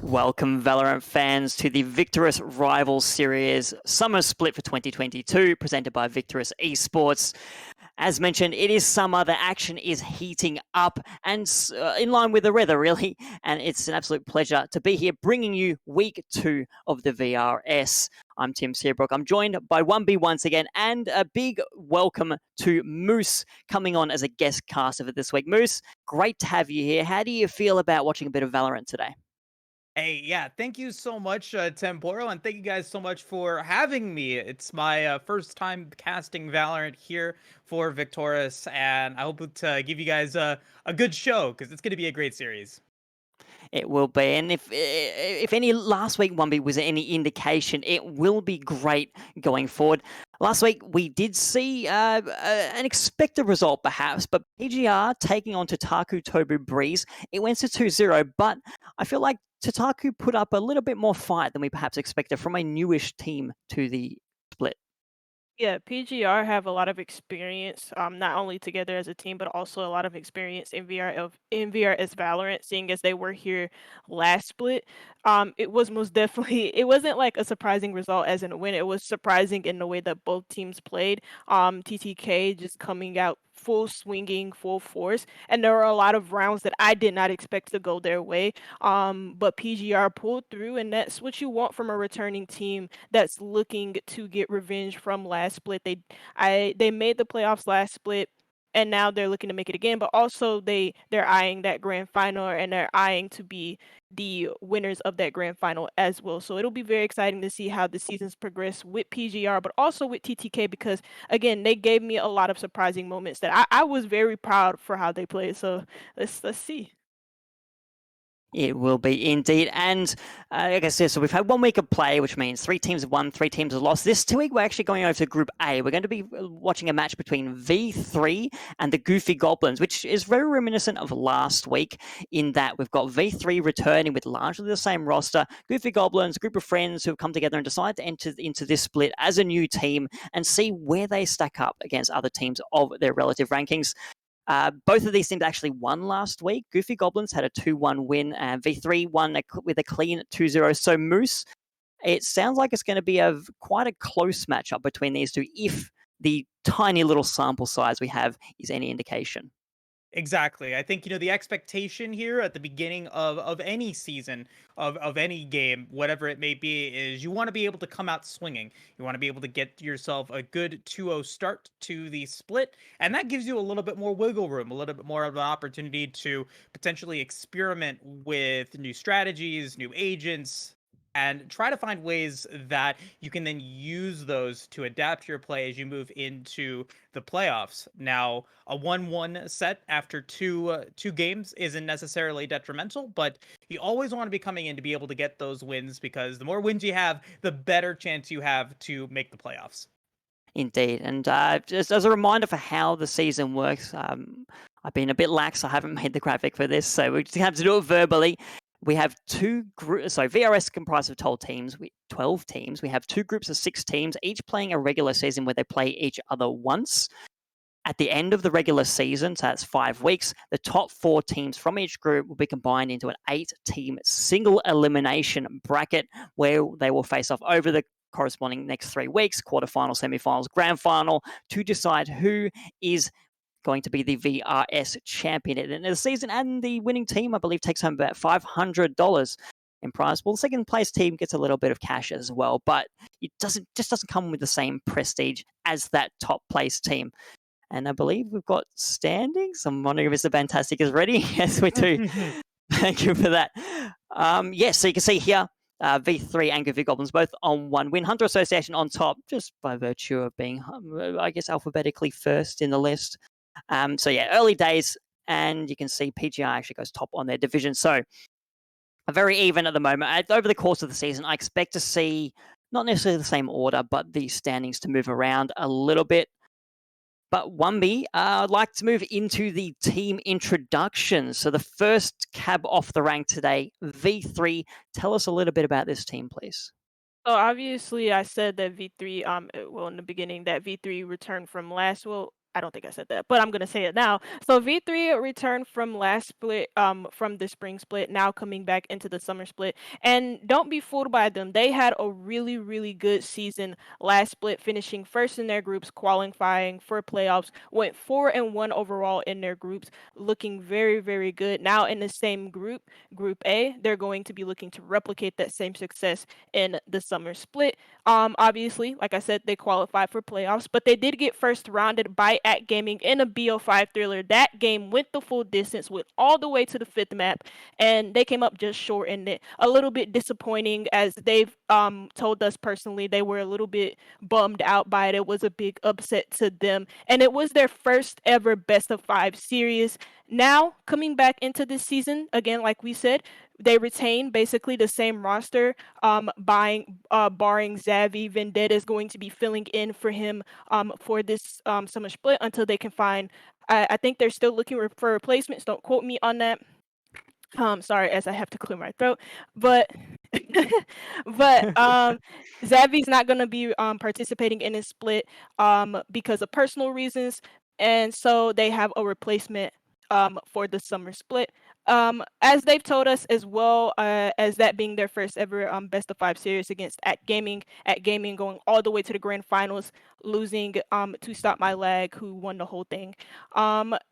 Welcome, Valorant fans, to the Victoris Rivals Series Summer Split for 2022, presented by Victoris Esports. As mentioned, it is summer, the action is heating up, and in line with the weather, really. And it's an absolute pleasure to be here bringing you week 2 of the VRS. I'm Tim Seabrook. I'm joined by 1B once again, and a big welcome to Moose coming on as a guest caster for this week. Moose, great to have you here. How do you feel about watching a bit of Valorant today? Hey, yeah, thank you so much, Temporo, and thank you guys so much for having me. It's my first time casting Valorant here for Victoris, and I hope to give you guys a good show because it's going to be a great series. It will be, and if any last week 1B was any indication, it will be great going forward. Last week we did see an expected result, perhaps, but PGR taking on Tataku Tobu Breeze, it went to 2-0, but I feel like Tataku put up a little bit more fight than we perhaps expected from a newish team to the split. Yeah, PGR have a lot of experience, not only together as a team, but also a lot of experience in VRS Valorant, seeing as they were here last split. It was most definitely it wasn't like a surprising result as in a win. It was surprising in the way that both teams played. TTK just coming out full swinging, full force, and there were a lot of rounds that I did not expect to go their way. But PGR pulled through, and that's what you want from a returning team that's looking to get revenge from last split. They made the playoffs last split, and now they're looking to make it again. But also they're eyeing that grand final, and they're eyeing to be the winners of that grand final as well. So it'll be very exciting to see how the seasons progress with PGR, but also with TTK because again they gave me a lot of surprising moments that I was very proud for how they played. So let's see. It will be indeed. And like I said, so we've had 1 week of play, which means 3 teams have won, 3 teams have lost. This 2 week, we're actually going over to Group A. We're going to be watching a match between V3 and the Goofy Goblins, which is very reminiscent of last week in that we've got V3 returning with largely the same roster. Goofy Goblins, a group of friends who have come together and decided to enter into this split as a new team and see where they stack up against other teams of their relative rankings. Both of these teams actually won last week. Goofy Goblins had a 2-1 win, and V3 won with a clean 2-0. So Moose, it sounds like it's going to be quite a close matchup between these two if the tiny little sample size we have is any indication. Exactly. I think the expectation here at the beginning of any season of any game, whatever it may be, is you want to be able to come out swinging. You want to be able to get yourself a good 2-0 start to the split, and that gives you a little bit more wiggle room, a little bit more of an opportunity to potentially experiment with new strategies, new agents, and try to find ways that you can then use those to adapt your play as you move into the playoffs. Now, a 1-1 set after two games isn't necessarily detrimental, but you always want to be coming in to be able to get those wins because the more wins you have, the better chance you have to make the playoffs. Indeed. And just as a reminder for how the season works, I've been a bit lax. I haven't made the graphic for this, so we just have to do it verbally. We have two groups. So VRS comprised of 12 teams. We have 2 groups of 6 teams, each playing a regular season where they play each other once. At the end of the regular season, so that's 5 weeks, the top 4 teams from each group will be combined into an 8-team single elimination bracket where they will face off over the corresponding next 3 weeks, quarterfinal, semifinals, grand final, to decide who is going to be the VRS champion at the end of the season. And the winning team, I believe, takes home about $500 in prize. Well, the second place team gets a little bit of cash as well, but it doesn't come with the same prestige as that top place team. And I believe we've got standings. I'm wondering if Mr. Fantastic is ready. Yes, we do. Thank you for that. Yes, so you can see here, V3 and Goofy Goblins both on 1 win. Hunter Association on top, just by virtue of being, I guess, alphabetically first in the list. So yeah, early days, and you can see PGI actually goes top on their division. So very even at the moment. Over the course of the season, I expect to see not necessarily the same order, but the standings to move around a little bit. But 1B, I'd like to move into the team introductions. So the first cab off the rank today, V3. Tell us a little bit about this team, please. So obviously, I said that V3. Well, in the beginning, that V3 returned from last. Well, I don't think I said that, but I'm gonna say it now. So V3 returned from last split, from the spring split, now coming back into the summer split. And don't be fooled by them. They had a really, really good season last split, finishing first in their groups, qualifying for playoffs, went 4-1 overall in their groups, looking very, very good. Now in the same group, Group A, they're going to be looking to replicate that same success in the summer split. Obviously, like I said, they qualified for playoffs, but they did get first rounded by At Gaming in a BO5 thriller. That game went the full distance, went all the way to the fifth map, and they came up just short in it. A little bit disappointing, as they've told us personally, they were a little bit bummed out by it. It was a big upset to them, and it was their first ever best of 5 series. Now, coming back into this season, again, like we said, they retain basically the same roster, barring Xavi. Vendetta is going to be filling in for him for this summer split until they can find. I think they're still looking for replacements. Don't quote me on that. Sorry, as I have to clear my throat, but but Xavi's not gonna be participating in this split because of personal reasons, and so they have a replacement for the summer split. As they've told us as well, as that being their first ever best of 5 series against At Gaming going all the way to the grand finals, losing to Stop My Lag, who won the whole thing.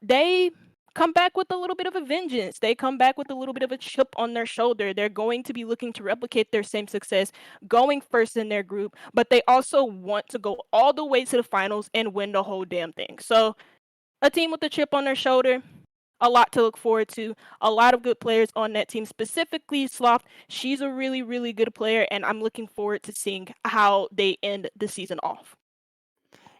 They come back with a little bit of a vengeance. They come back with a little bit of a chip on their shoulder. They're going to be looking to replicate their same success, going first in their group, but they also want to go all the way to the finals and win the whole damn thing. So, a team with a chip on their shoulder, a lot to look forward to. A lot of good players on that team, specifically Sloth. She's a really, really good player, and I'm looking forward to seeing how they end the season off.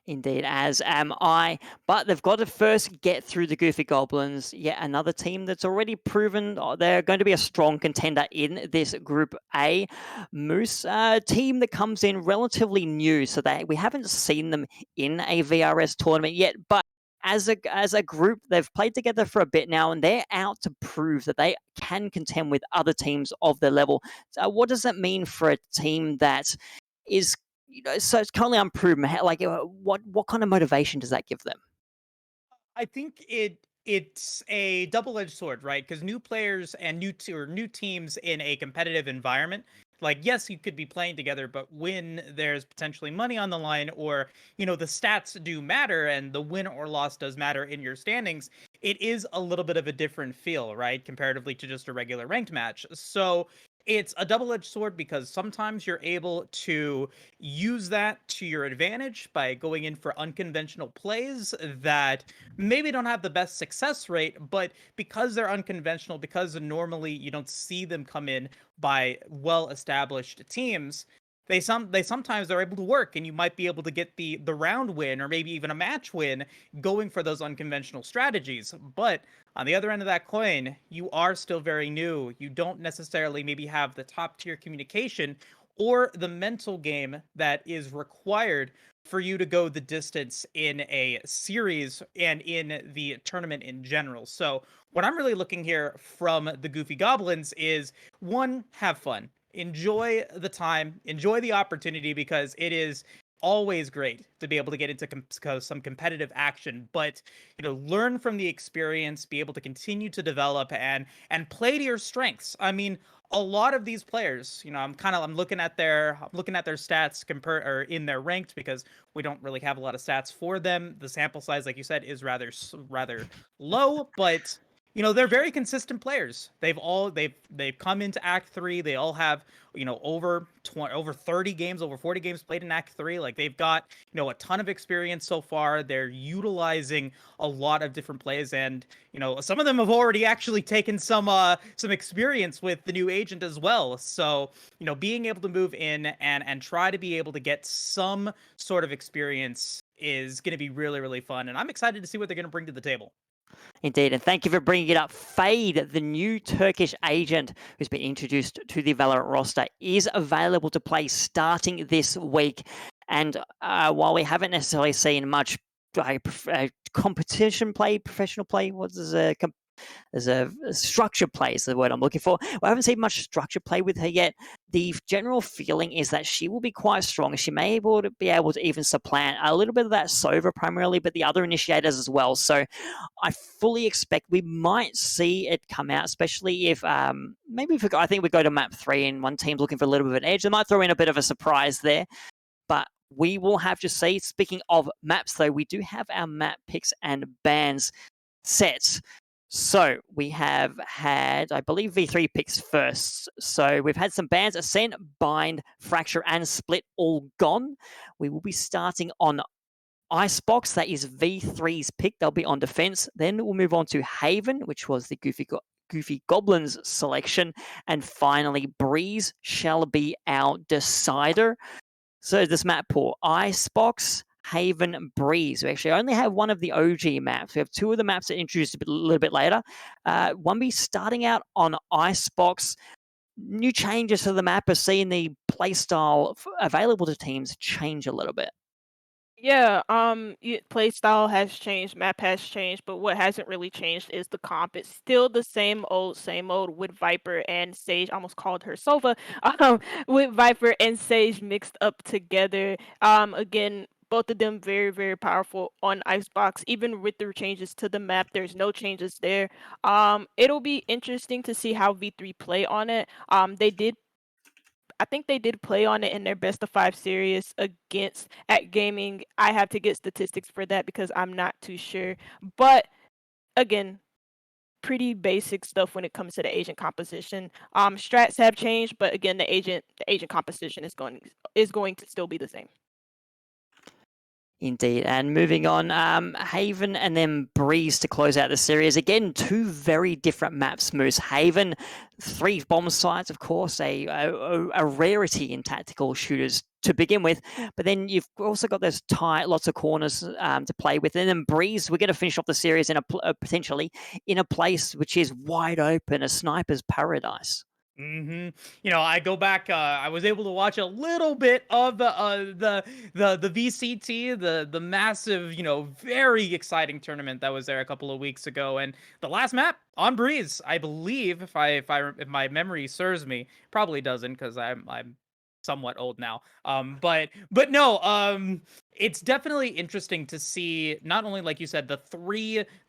Indeed, as am I. But they've got to first get through the Goofy Goblins, yet another team that's already proven they're going to be a strong contender in this Group A. Moose, a team that comes in relatively new, so we haven't seen them in a VRS tournament yet, but as a group, they've played together for a bit now, and they're out to prove that they can contend with other teams of their level. So what does that mean for a team that is so it's currently unproven? Like, what kind of motivation does that give them? I think it's a double-edged sword, right? Because new players and new teams in a competitive environment, like yes, you could be playing together, but when there's potentially money on the line, or the stats do matter and the win or loss does matter in your standings, it is a little bit of a different feel, right? Comparatively to just a regular ranked match. So it's a double-edged sword because sometimes you're able to use that to your advantage by going in for unconventional plays that maybe don't have the best success rate, but because they're unconventional, because normally you don't see them come in by well-established teams, they sometimes are able to work, and you might be able to get the round win or maybe even a match win going for those unconventional strategies. But on the other end of that coin, you are still very new. You don't necessarily maybe have the top tier communication or the mental game that is required for you to go the distance in a series and in the tournament in general. So what I'm really looking here from the Goofy Goblins is, one, have fun. Enjoy the time, enjoy the opportunity, because it is always great to be able to get into some competitive action, but learn from the experience, be able to continue to develop and play to your strengths. I mean, a lot of these players, I'm looking at their stats or in their ranked, because we don't really have a lot of stats for them. The sample size, like you said, is rather low, but they're very consistent players. They've come into Act 3. They all have over 30 games, over 40 games played in Act 3. Like, they've got a ton of experience so far. They're utilizing a lot of different plays, and some of them have already actually taken some experience with the new agent as well. So being able to move in and try to be able to get some sort of experience is going to be really, really fun, and I'm excited to see what they're going to bring to the table. Indeed, and thank you for bringing it up. Fade, the new Turkish agent who's been introduced to the Valorant roster, is available to play starting this week. And while we haven't necessarily seen much competition play, professional play, what is a structure play is the word I'm looking for. I haven't seen much structure play with her yet. The general feeling is that she will be quite strong. She may be able to even supplant a little bit of that Sova primarily, but the other initiators as well. So I fully expect we might see it come out, especially if I think we go to map 3 and one team's looking for a little bit of an edge. They might throw in a bit of a surprise there, but we will have to see. Speaking of maps, though, we do have our map picks and bans set. So we have had, I believe, V3 picks first. So we've had some bans: Ascent, Bind, Fracture, and Split all gone. We will be starting on Icebox. That is V3's pick. They'll be on defense. Then we'll move on to Haven, which was the Goofy Goblins selection. And finally, Breeze shall be our decider. So this map pool: Icebox, Haven, Breeze. We actually only have one of the OG maps. We have two of the maps that are introduced a little bit later. One be starting out on Icebox. New changes to the map are seeing the playstyle available to teams change a little bit. Yeah, play style has changed, map has changed, but what hasn't really changed is the comp. It's still the same old with Viper and Sage. I almost called her Sova. With Viper and Sage mixed up together. Again, both of them very, very powerful on Icebox. Even with the changes to the map, there's no changes there. It'll be interesting to see how V3 play on it. I think they did play on it in their best of 5 series against at gaming. I have to get statistics for that because I'm not too sure. But again, pretty basic stuff when it comes to the agent composition. Strats have changed, but again, the agent composition is going to still be the same. Indeed. And moving on, Haven and then Breeze to close out the series. Again, two very different maps, Moose. Haven, 3 bomb sites, of course, a rarity in tactical shooters to begin with. But then you've also got those tight, lots of corners to play with. And then Breeze, we're going to finish off the series in potentially in a place which is wide open, a sniper's paradise. I go back. I was able to watch a little bit of the VCT, the massive, very exciting tournament that was there a couple of weeks ago, and the last map on Breeze, I believe, if my memory serves me, probably doesn't because I'm somewhat old now. But no. It's definitely interesting to see, not only, like you said, the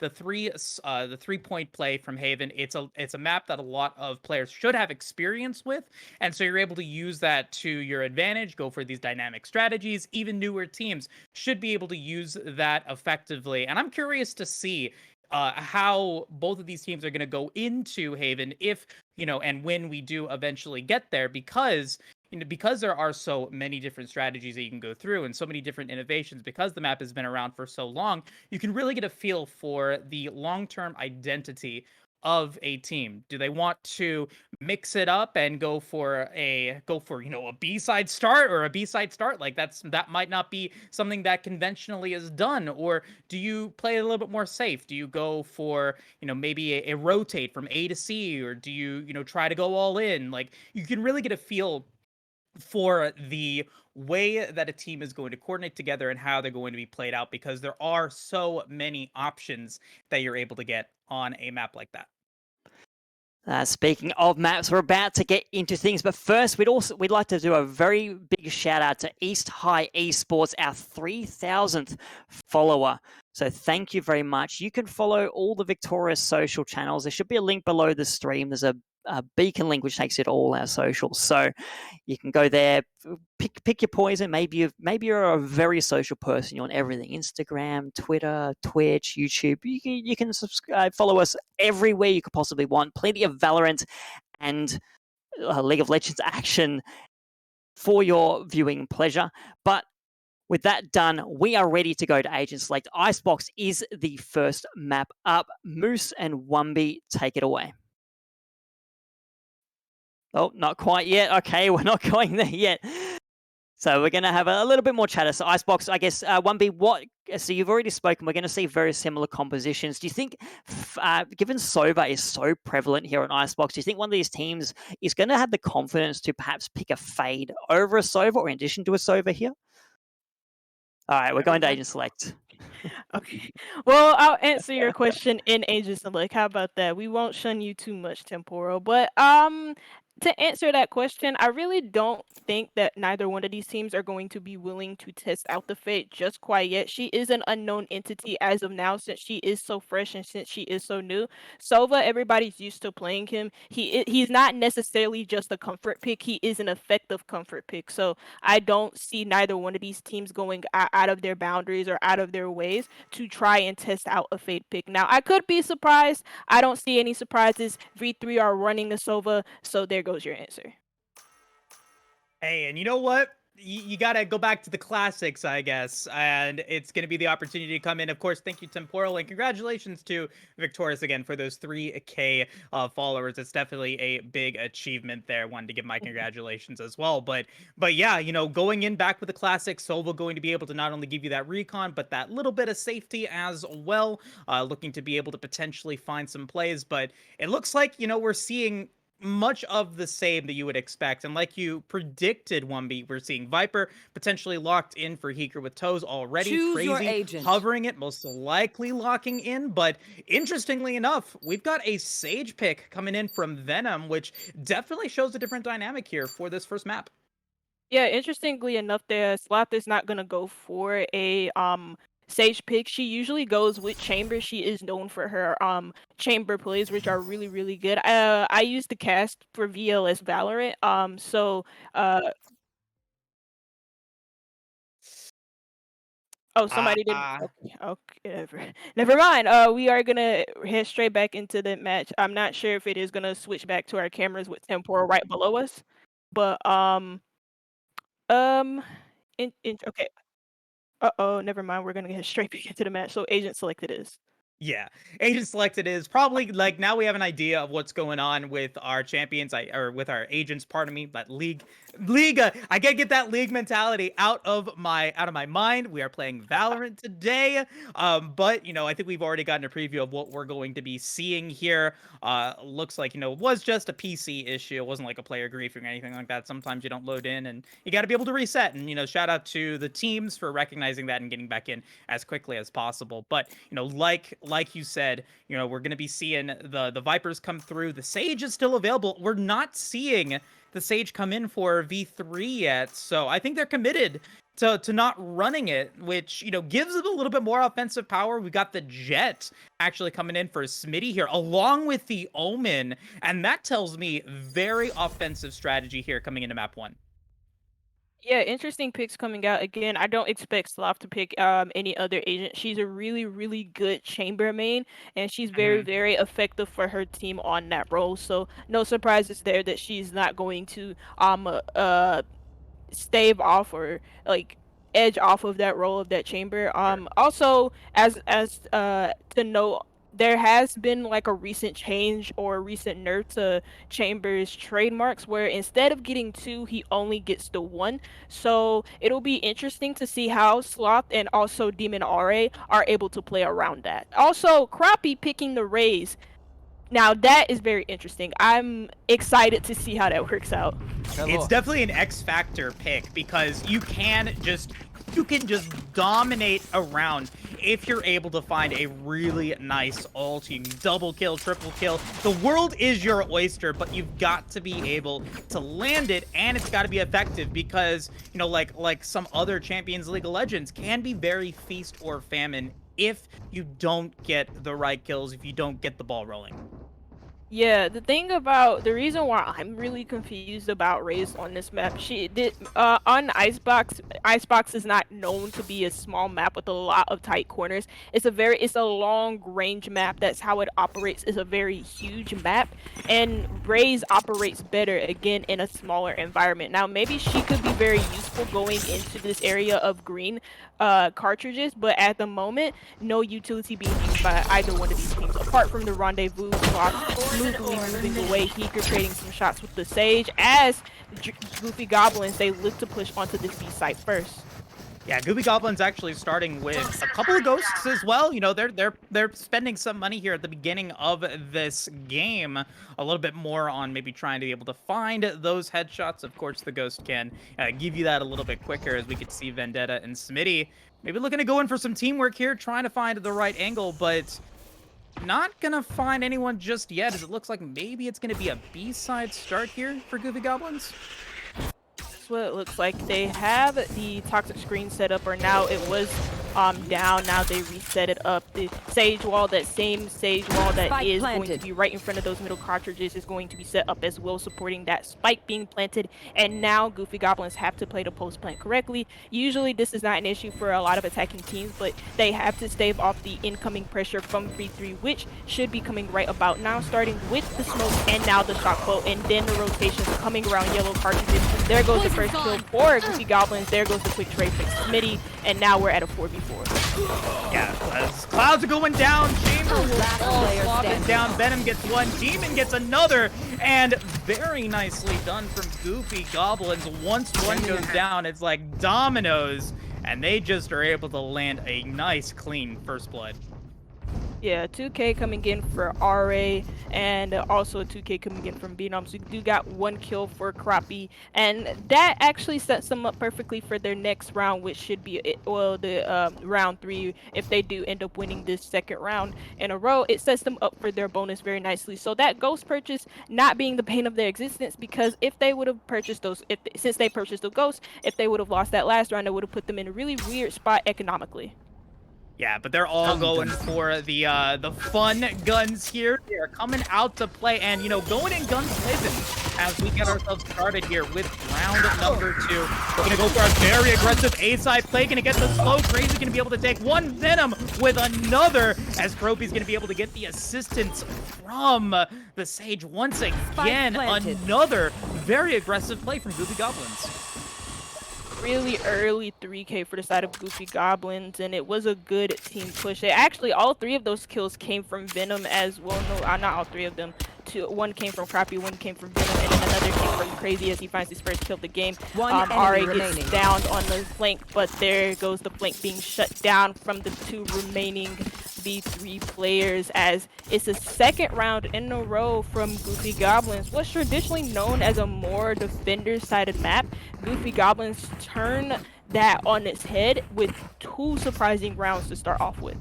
3-point play from Haven. It's a map that a lot of players should have experience with, and so you're able to use that to your advantage, go for these dynamic strategies. Even newer teams should be able to use that effectively, and I'm curious to see how both of these teams are going to go into Haven if, and when we do eventually get there, because there are so many different strategies that you can go through and so many different innovations, because the map has been around for so long, you can really get a feel for the long-term identity of a team. Do they want to mix it up and go for a B-side start or a B-side start? Like that might not be something that conventionally is done. Or do you play a little bit more safe? Do you go for, maybe a rotate from A to C, or do you, try to go all in? Like, you can really get a feel for the way that a team is going to coordinate together and how they're going to be played out, because there are so many options that you're able to get on a map like that. Speaking of maps, we're about to get into things, but first we'd like to do a very big shout out to East High Esports, our 3,000th follower. So thank you very much. You can follow all the Victoris social channels. There should be a link below the stream. There's a beacon link which takes you to all our socials, so you can go there, pick your poison. Maybe you're a very social person, you're on everything: Instagram, Twitter, Twitch, YouTube. You can subscribe, follow us everywhere you could possibly want. Plenty of Valorant and League of Legends action for your viewing pleasure. But with that done, we are ready to go to Agent Select. Icebox is the first map up. Moose and Wumby, take it away. Oh, not quite yet. Okay, we're not going there yet. So we're going to have a little bit more chatter. So Icebox, I guess, 1B, so you've already spoken. We're going to see very similar compositions. Do you think, given Sova is so prevalent here on Icebox, do you think one of these teams is going to have the confidence to perhaps pick a Fade over a Sova, or in addition to a Sova here? All right, we're going to Agent Select. Okay. Well, I'll answer your question in Agents of Select. How about that? We won't shun you too much, Temporal. But to answer that question, I really don't think that neither one of these teams are going to be willing to test out the Fate just quite yet. She is an unknown entity as of now since she is so fresh and since she is so new. Sova, everybody's used to playing him. He's not necessarily just a comfort pick. He is an effective comfort pick. So I don't see neither one of these teams going out of their boundaries or out of their ways to try and test out a Fate pick. Now, I could be surprised. I don't see any surprises. V3 are running the Sova, so there goes your answer. Hey, and you know what? You got to go back to the classics, I guess, and it's going to be the opportunity to come in. Of course, thank you, Temporal, and congratulations to Victoris again for those 3K followers. It's definitely a big achievement there. Wanted to give my congratulations as well. But yeah, going in back with the classics, Sova going to be able to not only give you that recon, but that little bit of safety as well. Looking to be able to potentially find some plays, but it looks like, we're seeing much of the same that you would expect. And like you predicted, 1B, we're seeing Viper potentially locked in for Heeker with toes already. Choose your Crazy, agent. hovering it, most likely locking in. But interestingly enough, we've got a Sage pick coming in from Venom, which definitely shows a different dynamic here for this first map. Yeah, interestingly enough, the Sloth is not gonna go for a Sage pick. She usually goes with Chamber. She is known for her Chamber plays, which are really, really good. I used the cast for VLS Valorant. Oh, somebody didn't. Okay, never mind. We are gonna head straight back into the match. I'm not sure if it is gonna switch back to our cameras with Temporal right below us, but okay. Uh-oh, never mind. We're gonna get straight back into the match. So agent selected is. Yeah, agent selected is probably like now we have an idea of what's going on with our champions, or with our agents. Pardon me, but league. I can't get that league mentality out of my mind. We are playing Valorant today, but I think we've already gotten a preview of what we're going to be seeing here. Looks like it was just a PC issue. It wasn't like a player griefing or anything like that. Sometimes you don't load in, and you got to be able to reset. And shout out to the teams for recognizing that and getting back in as quickly as possible. But like you said, we're going to be seeing the Vipers come through. The Sage is still available. We're not seeing the Sage come in for V3 yet, so I think they're committed to not running it, which gives it a little bit more offensive power. We got the Jet actually coming in for Smitty here, along with the Omen, and that tells me very offensive strategy here coming into map 1. Yeah, interesting picks coming out. Again, I don't expect Sloth to pick any other agent. She's a really, really good chamber main, and she's very, very effective for her team on that role. So no surprises there that she's not going to stave off or like edge off of that role of that chamber. Also as to note, there has been like a recent change or a recent nerf to Chamber's trademarks where instead of getting 2, he only gets the 1. So it'll be interesting to see how Sloth and also Demon RA are able to play around that. Also, Crappie picking the Rays. Now that is very interesting. I'm excited to see how that works out. It's definitely an X Factor pick because you can just dominate around if you're able to find a really nice ult. You can double kill, triple kill. The world is your oyster, but you've got to be able to land it, and it's got to be effective because, like some other Champions League of Legends can be very feast or famine if you don't get the right kills, if you don't get the ball rolling. Yeah, the reason why I'm really confused about Raze on this map, she did on Icebox. Icebox is not known to be a small map with a lot of tight corners. It's a long range map. That's how it operates. It's a very huge map, and Raze operates better again in a smaller environment. Now maybe she could be very useful going into this area of green cartridges, but at the moment, no utility being used by either one of these teams apart from the rendezvous smoothly moving away. Heeker trading some shots with the Sage as Goofy Goblins, they look to push onto this B site first. Yeah, Goopy Goblin's actually starting with a couple of ghosts as well. You know, they're spending some money here at the beginning of this game, a little bit more on maybe trying to be able to find those headshots. Of course, the ghost can give you that a little bit quicker, as we could see Vendetta and Smitty maybe looking to go in for some teamwork here, trying to find the right angle, but not gonna find anyone just yet, as it looks like maybe it's gonna be a B-side start here for Goopy Goblins. What it looks like. They have the toxic screen set up, or now it was down. Now they reset it up. The sage wall, that same sage wall that Spike is planted. going to be right in front of those middle cartridges, is going to be set up as well, supporting that spike being planted. And now Goofy Goblins have to play the post plant correctly. Usually this is not an issue for a lot of attacking teams, but they have to stave off the incoming pressure from V3, which should be coming right about now, starting with the smoke and now the shock bow, and then the rotations coming around yellow cartridges. There goes the first kill for Goofy Goblins. There goes the quick trade for Smitty, and now we're at a 4v4. Yeah, as clouds are going down, Chamber will fall, swap it down, Venom gets one, Demon gets another, and very nicely done from Goofy Goblins. Once one goes down, it's like dominoes, and they just are able to land a nice, clean first blood. Yeah, 2K coming in for RA, and also 2K coming in from Venom. So you do got one kill for Crappie, and that actually sets them up perfectly for their next round, which should be the round 3. If they do end up winning this second round in a row, it sets them up for their bonus very nicely. So that ghost purchase not being the pain of their existence, because if they would have purchased those, since they purchased the ghost, if they would have lost that last round, it would have put them in a really weird spot economically. Yeah, but they're all going for the fun guns here. They're coming out to play, and you know, going in guns blazing as we get ourselves started here with round number 2. We're gonna go for a very aggressive A-side play. Gonna get the slow. Crazy gonna be able to take one Venom with another, as Tropy's gonna be able to get the assistance from the Sage once again. Another very aggressive play from Goofy Goblins. Really early 3K for the side of Goofy Goblins, and it was a good team push. Actually, all 3 of those kills came from Venom as well. No, not all 3 of them. One came from Crappie, one came from Venom, and then another came from Crazy as he finds his first kill of the game. RA gets down on the flank, but there goes the flank being shut down from the 2 remaining V3 players, as it's the second round in a row from Goofy Goblins. What's traditionally known as a more defender-sided map, Goofy Goblins turn that on its head with 2 surprising rounds to start off with.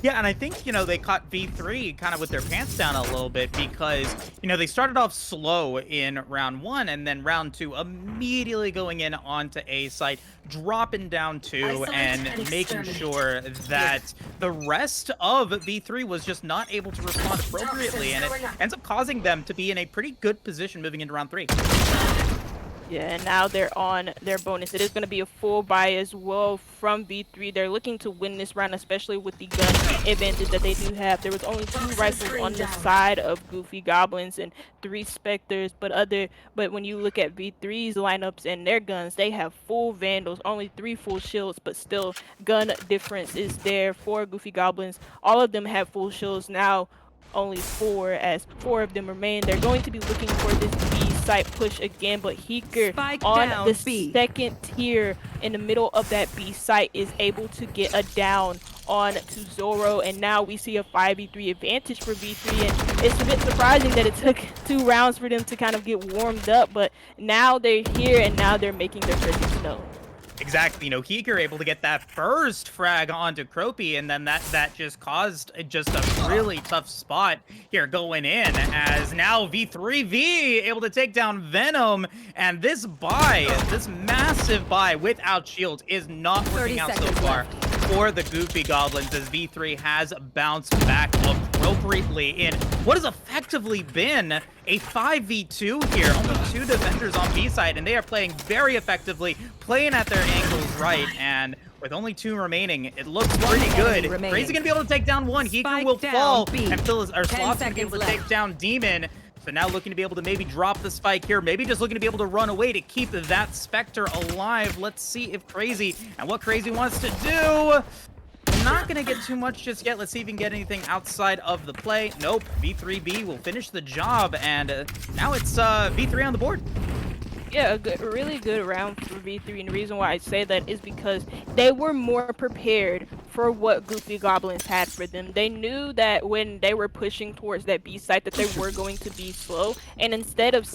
Yeah, and I think, you know, they caught V3 kind of with their pants down a little bit, because, you know, they started off slow in round 1, and then round 2 immediately going in onto A site, dropping down 2, and making sure that the rest of V3 was just not able to respond appropriately, and it ends up causing them to be in a pretty good position moving into round 3. Yeah, and now they're on their bonus. It is going to be a full buy as well from V3. They're looking to win this round, especially with the gun advantage that they do have. There was only 2 rifles on the side of Goofy Goblins and 3 Spectres, but when you look at V3's lineups and their guns, they have full Vandals, only 3 full shields, but still gun difference is there for Goofy Goblins. All of them have full shields now. Only 4, as 4 of them remain. They're going to be looking for this B site push again, but Heeker on the second tier in the middle of that B site is able to get a down on to Zoro, and now we see a 5v3 advantage for V3, and it's a bit surprising that it took 2 rounds for them to kind of get warmed up, but now they're here and now they're making their presence known. Exactly, you know, Heeker able to get that first frag onto Cropy, and then that just caused just a really tough spot here going in, as now V3V able to take down Venom, and this buy, this massive buy without shields is not working out so far for the Goofy Goblins, as V3 has bounced back appropriately in what has effectively been a 5v2 here. Only 2 defenders on B side, and they are playing very effectively, playing at their angles right, and with only 2 remaining, it looks pretty good. Crazy gonna be able to take down 1. Heeker will fall, and Sloth's gonna be able to take down Demon. So now looking to be able to maybe drop the spike here, maybe just looking to be able to run away to keep that Spectre alive. Let's see if Crazy, and what Crazy wants to do. Not gonna get too much just yet. Let's see if we can get anything outside of the play. Nope, V3B will finish the job, and now it's V3 on the board. Yeah, a really good round for V3, and the reason why I say that is because they were more prepared for what Goofy Goblins had for them. They knew that when they were pushing towards that B site that they were going to be slow, and instead of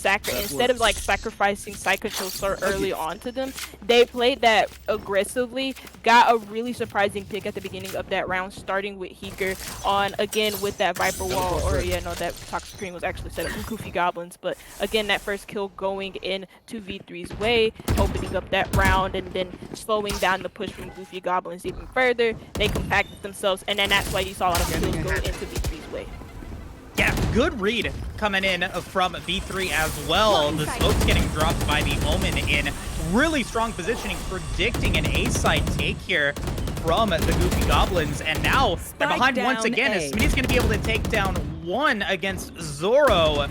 like sacrificing side control so early on to them, they played that aggressively, got a really surprising pick at the beginning of that round, starting with Heeker on again with that Viper wall, or yeah, no, that toxic screen was actually set up for Goofy Goblins, but again, that first kill going in to V3's way, opening up that round and then slowing down the push from Goofy Goblins even further. They compacted themselves, and then that's why you saw a lot of kills go into V3's way. Yeah, good read coming in from V3 as well. The smoke's getting dropped by the Omen in really strong positioning, predicting an A side take here from the Goofy Goblins. And now they're behind once again, as Smitty's going to be able to take down one against Zoro.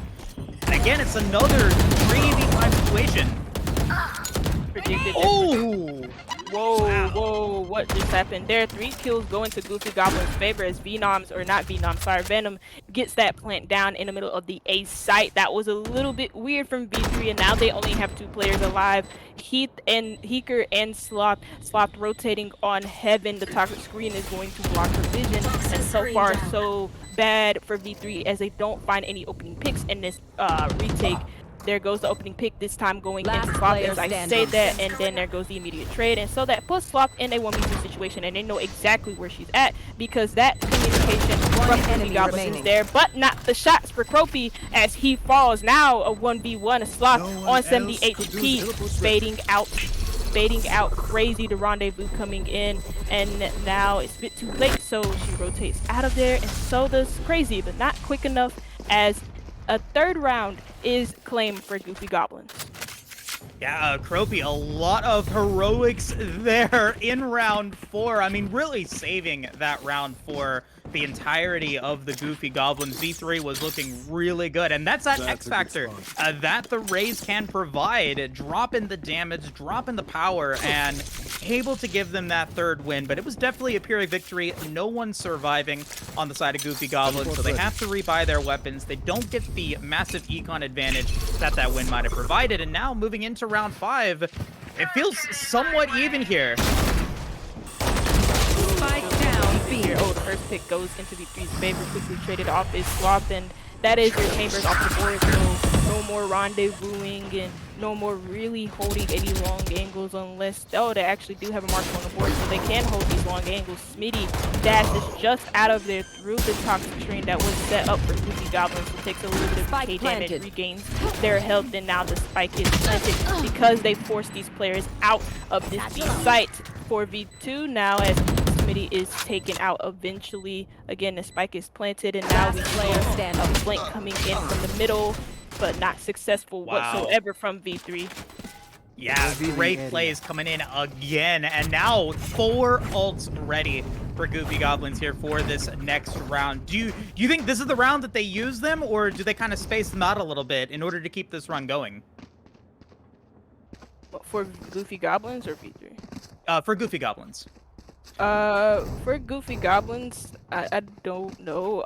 And again, it's another 3v5 situation. Predicted. Oh! Whoa, what just happened there? 3 kills go into Goofy Goblin's favor as Venom gets that plant down in the middle of the A site. That was a little bit weird from V3, and now they only have 2 players alive. Heeker and Sloth rotating on Heaven. The toxic screen is going to block her vision, and so far so bad for V3 as they don't find any opening picks in this retake. There goes the opening pick, this time going into Sloth, as I say that, and then there goes the immediate trade. And so that puts Sloth in a 1v2 situation, and they know exactly where she's at, because that communication from Goofy Goblins is there, but not the shots for Croppy as he falls. Now a 1v1, a Sloth on 70 HP, fading out crazy. The rendezvous coming in, and now it's a bit too late, so she rotates out of there, and so does Crazy, but not quick enough as a 3rd round is claimed for Goofy Goblins. Yeah, Croppy, a lot of heroics there in round 4. I mean, really saving that round for the entirety of the Goofy Goblins. V3 was looking really good, and that's that X factor that the Rays can provide. Dropping the damage, dropping the power, and able to give them that 3rd win. But it was definitely a Pyrrhic victory. No one surviving on the side of Goofy Goblins, so they have to rebuy their weapons. They don't get the massive econ advantage that win might have provided. And now moving into round 5, it feels somewhat even here. Spike down B. Oh, the first pick goes into V3's favor, quickly traded off is Sloth, and that is your chambers off the board, so no more rendezvousing and no more really holding any long angles unless, oh, they actually do have a marker on the board, so they can hold these long angles. Smitty dashes just out of there through the toxic screen that was set up for Goofy Goblins, who takes a little bit of K damage, regains their health, and now the spike is planted because they force these players out of this B site for V2 now as Smitty is taken out eventually. Again, the spike is planted, and now we see a flank coming in from the middle, but not successful whatsoever from V3. Yeah, great plays coming in again, and now 4 ults ready for Goofy Goblins here for this next round. Do you think this is the round that they use them, or do they kind of space them out a little bit in order to keep this run going? For Goofy Goblins or V3? For Goofy Goblins. For Goofy Goblins, I don't know.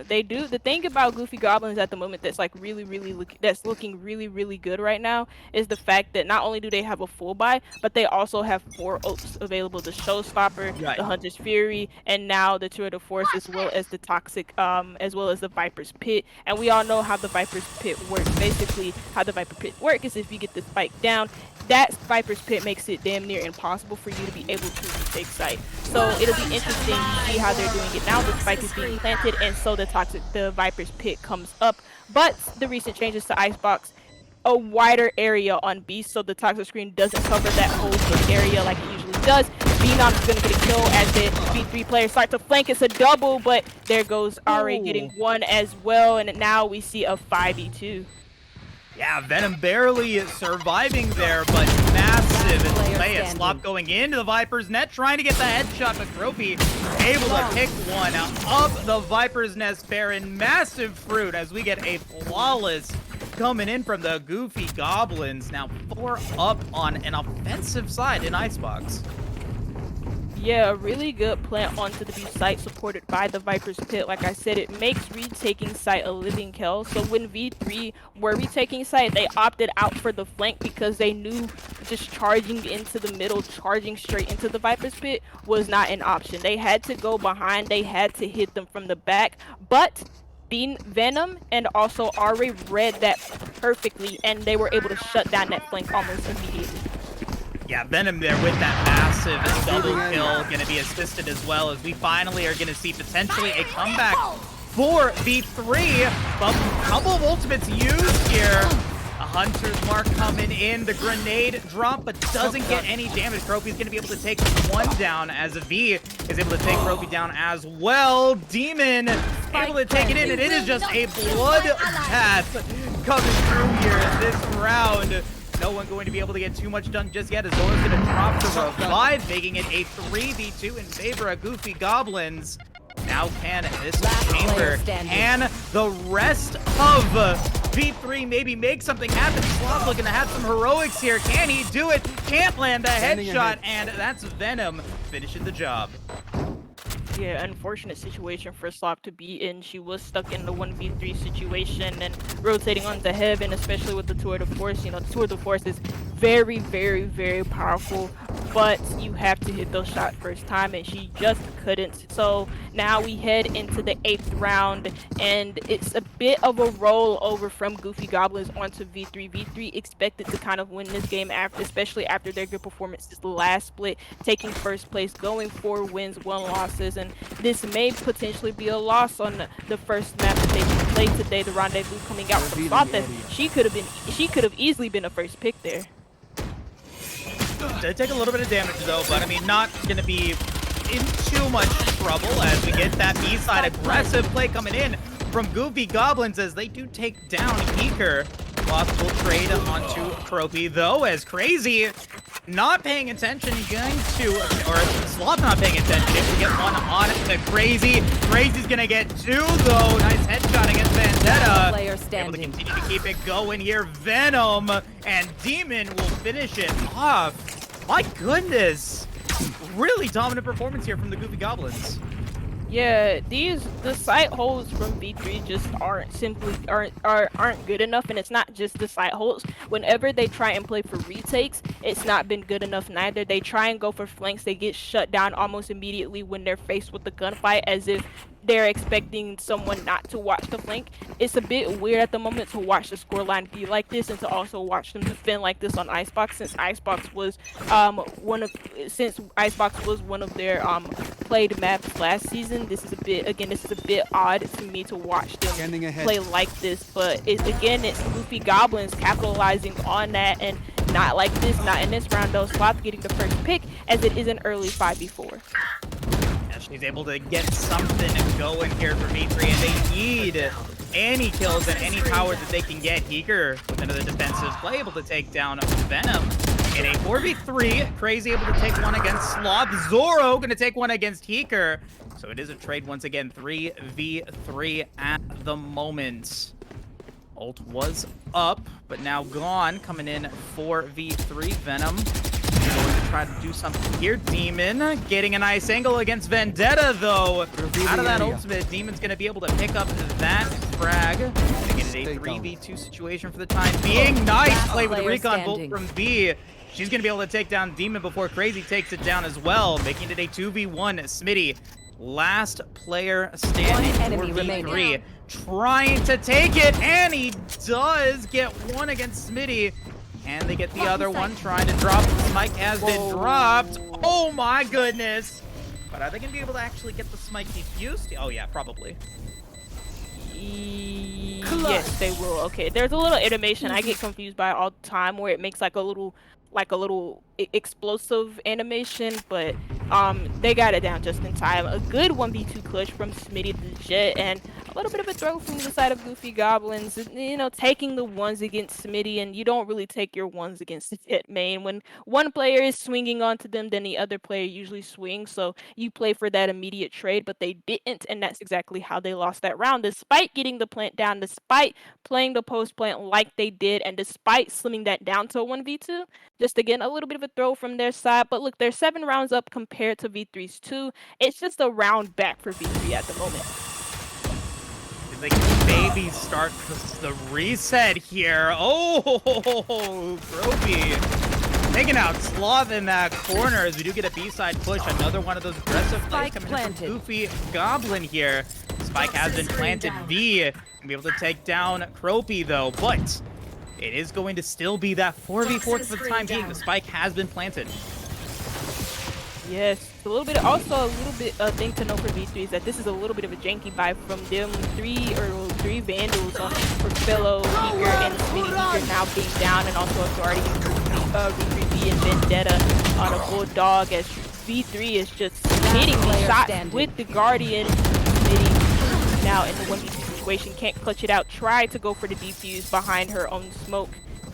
They do the thing about Goofy Goblins at the moment that's like looking really good right now is the fact that not only do they have a full buy, but they also have 4 ults available: the Showstopper, the Hunter's Fury, and now the Tour de Force, as well as the Toxic, as well as the Viper's Pit. And we all know how the Viper's Pit works. Basically, how the Viper Pit works is if you get the spike down, that Viper's Pit makes it damn near impossible for you to be able to retake site. So it'll be interesting to see how they're doing it now. The spike is being planted, and so the Viper's Pit comes up. But the recent changes to Icebox, a wider area on Beast, so the toxic screen doesn't cover that whole big area like it usually does. Venom is going to get a kill as the V3 players start to flank. It's a double, but there goes RA getting 1 as well, and now we see a 5v2. Yeah, Venom barely surviving there, but massive play. Slop going into the Viper's net, trying to get the headshot, but Croppy able to pick one up the Viper's nest Baron. Massive fruit as we get a flawless coming in from the Goofy Goblins. Now 4 up on an offensive side in Icebox. Yeah, a really good plant onto the B site supported by the Viper's Pit. Like I said, it makes retaking site a living kill. So when V3 were retaking site, they opted out for the flank because they knew just charging into the middle, charging straight into the Viper's Pit was not an option. They had to go behind, they had to hit them from the back. But Venom and also Ari read that perfectly, and they were able to shut down that flank almost immediately. Yeah, Venom there with that massive double kill, going to be assisted as well, as we finally are going to see potentially a comeback for V3. But a couple of ultimates used here. A Hunter's Mark coming in, the grenade drop, but doesn't get any damage. Kropi's going to be able to take one down, as V is able to take Kropi down as well. Demon able to take it in, and it is just a bloodbath coming through here in this round. No one going to be able to get too much done just yet, as Zora's going to drop the revive, making it a 3v2 in favor of Goofy Goblins. Now can this chamber, can the rest of V3 maybe make something happen? Sloth looking to have some heroics here. Can he do it? Can't land a headshot, and that's Venom finishing the job. Yeah, unfortunate situation for Slop to be in. She was stuck in the 1v3 situation and rotating onto Heaven, especially with the Tour de Force. You know, the Tour de Force is very, very, very powerful, but you have to hit those shots first time, and she just couldn't. So now we head into the 8th round, and it's a bit of a rollover from Goofy Goblins onto V3. V3 expected to kind of win this game, especially after their good performances the last split, taking first place, going 4 wins, 1 losses, and this may potentially be a loss on the first map that they played today, the Rendezvous, coming out from Slot. That she could have easily been a first pick there. Did take a little bit of damage though, but I mean, not gonna be in too much trouble as we get that B-side aggressive play coming in from Goofy Goblins, as they do take down Eaker. Lost will trade onto Kropi though, as Crazy not paying attention, going to, or Sloth not paying attention, able to get one on to Crazy. Crazy's gonna get 2 though. Nice headshot against Vendetta. Able to continue to keep it going here. Venom and Demon will finish it off. My goodness. Really dominant performance here from the Goofy Goblins. Yeah, the site holds from V3 just aren't good enough, and it's not just the site holds. Whenever they try and play for retakes, it's not been good enough neither. They try and go for flanks, they get shut down almost immediately when they're faced with the gunfight, as if they're expecting someone not to watch the flank. It's a bit weird at the moment to watch the scoreline be like this, and to also watch them defend like this on Icebox, since Icebox was one of their played maps last season. This is a bit odd to me to watch them play like this, but it's Goofy Goblins capitalizing on that, and not like this, not in this round though. Sloth getting the first pick, as it is an early 5v4. She's able to get something going here for V3, and they need any kills and any power that they can get. Eager with another defensive play, able to take down Venom in a 4v3. Crazy able to take one against Sloth. Zoro gonna take one against Heeker. So it is a trade once again, 3v3 at the moment. Ult was up, but now gone. Coming in for V3, Venom. Going to try to do something here. Demon getting a nice angle against Vendetta, though. Out of that ultimate, Demon's going to be able to pick up that frag. Making it a 3v2 situation for the time being. Nice play with the recon bolt from V. She's going to be able to take down Demon before Crazy takes it down as well, making it a 2v1. Smitty, last player standing for V3. Trying to take it, and he does get one against Smitty. And they get the other one, trying to drop. The smite has been dropped. Oh my goodness. But are they going to be able to actually get the smite defused? Oh yeah, probably. Yes, they will. Okay, there's a little animation I get confused by all the time, where it makes like a little explosive animation, but they got it down just in time. A good 1v2 clutch from Smitty the Jet, and a little bit of a throw from the side of Goofy Goblins. You know, taking the ones against Smitty, and you don't really take your ones against the Jet main. When one player is swinging onto them, then the other player usually swings. So you play for that immediate trade, but they didn't, and that's exactly how they lost that round. Despite getting the plant down, despite playing the post plant like they did, and despite slimming that down to a 1v2, just again a little bit of a throw from their side. But look, they're 7 rounds up compared to V3's 2. It's just a round back for V3 at the moment. They can maybe start the reset here. Oh, Gropey taking out Sloth in that corner as we do get a B-side push. Another one of those aggressive plays coming in from Goofy Goblin here. Spike has been planted. V can be able to take down Gropey though, but it is going to still be that 4v4 for the time being. The spike has been planted. Yes, a little bit. Also, a little bit thing to know for V3 is that this is a little bit of a janky buy from them. Three Vandals for Fellow, Eager, and Smitty. Eager now being down, and also authority V3B and Vendetta on a Bulldog as V3 is just hitting the shots with the Guardian. Smitty now in the 1v2 situation, can't clutch it out. Try to go for the defuse behind her own smoke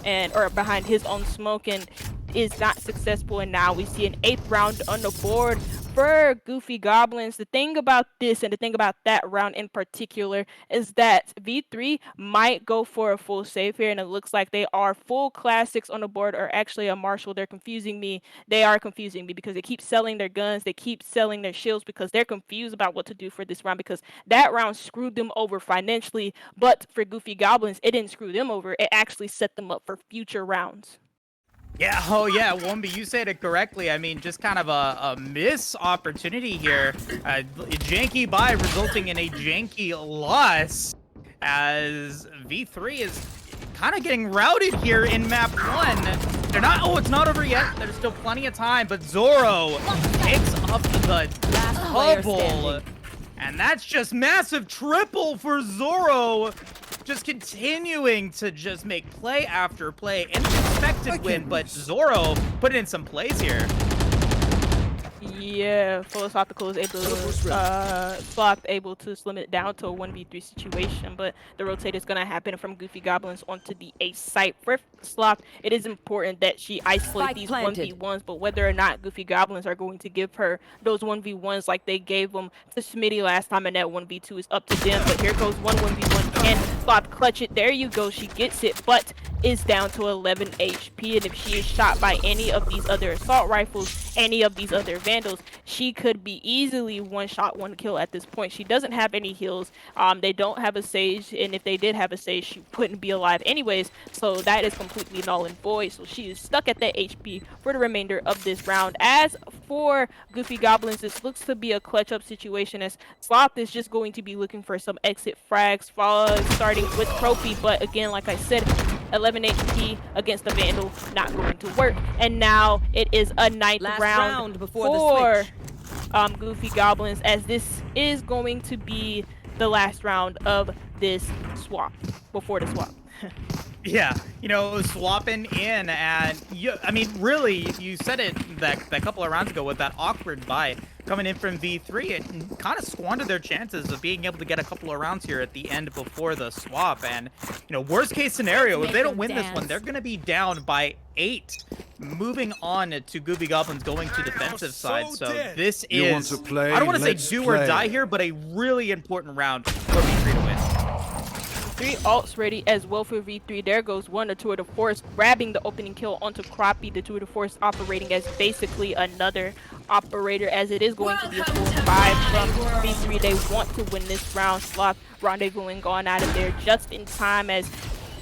or behind his own smoke, and is not successful. And now we see an 8th round on the board for Goofy Goblins. The thing about this and the thing about that round in particular is that V3 might go for a full save here, and it looks like they are full classics on the board, or actually a Marshall. They're confusing me. They are confusing me because they keep selling their guns, they keep selling their shields because they're confused about what to do for this round, because that round screwed them over financially. But for Goofy Goblins, it didn't screw them over. It actually set them up for future rounds. Yeah, oh yeah, Wombi, you said it correctly. I mean, just kind of a miss opportunity here. A janky buy resulting in a janky loss as V3 is kind of getting routed here in map 1. They're not, oh, it's not over yet. There's still plenty of time, but Zoro picks up the double. And that's just massive triple for Zoro. Just continuing to just make play after play. An expected win, but Zoro put in some plays here. Yeah, Philosophical is able to Sloth able to slim it down to a 1v3 situation, but the rotate is going to happen from Goofy Goblins onto the A site. For Sloth, it is important that she isolate these 1v1s, but whether or not Goofy Goblins are going to give her those 1v1s like they gave them to Smitty last time in that 1v2 is up to them. But here goes one 1v1. Can Sloth clutch it? There you go. She gets it, but is down to 11 HP, and if she is shot by any of these other assault rifles, any of these other Vandals, she could be easily one shot, one kill at this point. She doesn't have any heals. They don't have a Sage, and if they did have a Sage, she wouldn't be alive anyways, so that is completely null and void. So she is stuck at that HP for the remainder of this round. As for Goofy Goblins, this looks to be a clutch up situation, as Sloth is just going to be looking for some exit frags, starting with Trophy, but again, like I said, 11 HP against the Vandal, not going to work. And now it is a 9th round for Goofy Goblins, as this is going to be the last round of this swap, before the swap. Yeah, you know, swapping in, and I mean, really, you said it that couple of rounds ago with that awkward buy coming in from V3. It kind of squandered their chances of being able to get a couple of rounds here at the end before the swap. And, you know, worst case scenario, if they don't win this one, they're going to be down by 8. Moving on to Goofy Goblins going to defensive side. So this is, I don't want to say do or die here, but a really important round for V3 to win. 3 ults ready as well for V3. There goes one, the Tour de Force, grabbing the opening kill onto Crappie. The Tour de Force operating as basically another operator, as it is going to be a full 5 from V3. They want to win this round. Sloth rendezvousing gone out of there just in time as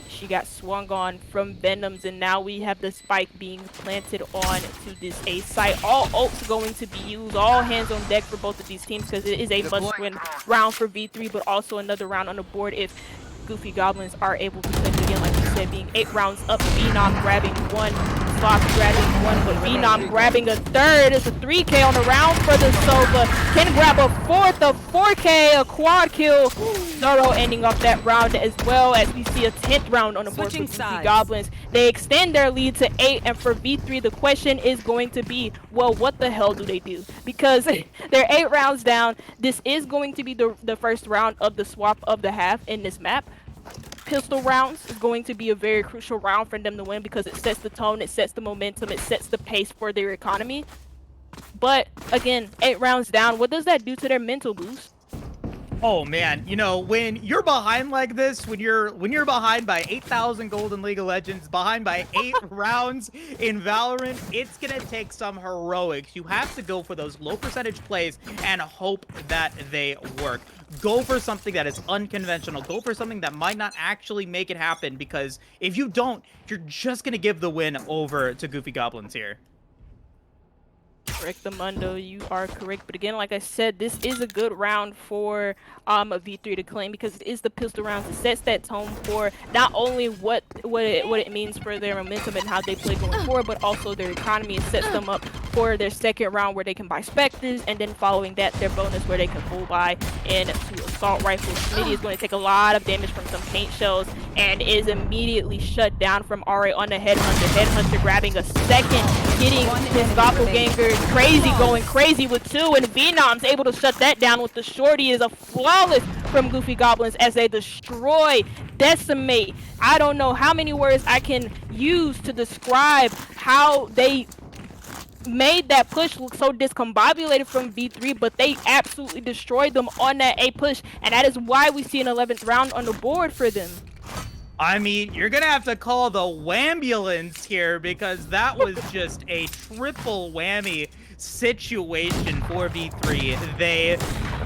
she got swung on from Venoms, and now we have the spike being planted on to this A site. All ults going to be used, all hands on deck for both of these teams, because it is a must-win round for V3, but also another round on the board if Goofy Goblins are able to click again, like you said, being 8 rounds up. Phenom grabbing one Sloppy grabbing one, but Phenom grabbing a third. It's a 3K on the round for the Sova. Can grab a fourth, a 4K, a quad kill. Zoro ending off that round as well, as we see a 10th round on the board for Goofy Goblins. They extend their lead to 8, and for V3, the question is going to be, well, what the hell do they do? Because they're 8 rounds down. This is going to be the first round of the swap of the half in this map. Pistol rounds is going to be a very crucial round for them to win because it sets the tone, it sets the momentum, it sets the pace for their economy. But again, 8 rounds down, what does that do to their mental boost? Oh man, you know, when you're behind like this, when you're behind by 8,000 gold in League of Legends, behind by 8 rounds in Valorant, it's gonna take some heroics. You have to go for those low percentage plays and hope that they work. Go for something that is unconventional. Go for something that might not actually make it happen, because if you don't, you're just gonna give the win over to Goofy Goblins here. Correct, Mundo, you are correct. But again, like I said, this is a good round for V3 to claim, because it is the pistol rounds. It sets that tone for not only what it means for their momentum and how they play going forward, but also their economy. It sets them up for their second round where they can buy Spectres, and then following that, their bonus where they can full buy into assault rifles. Smitty is going to take a lot of damage from some paint shells and is immediately shut down from RA on the Headhunter. Headhunter grabbing a second, getting his doppelganger crazy, going crazy with 2, and Venom's able to shut that down with the shorty. Is a flawless from Goofy Goblins as they destroy, decimate. I don't know how many words I can use to describe how they made that push look so discombobulated from V3, but they absolutely destroyed them on that A push, and that is why we see an 11th round on the board for them. I mean, you're gonna have to call the wambulance here, because that was just a triple whammy situation for V3. They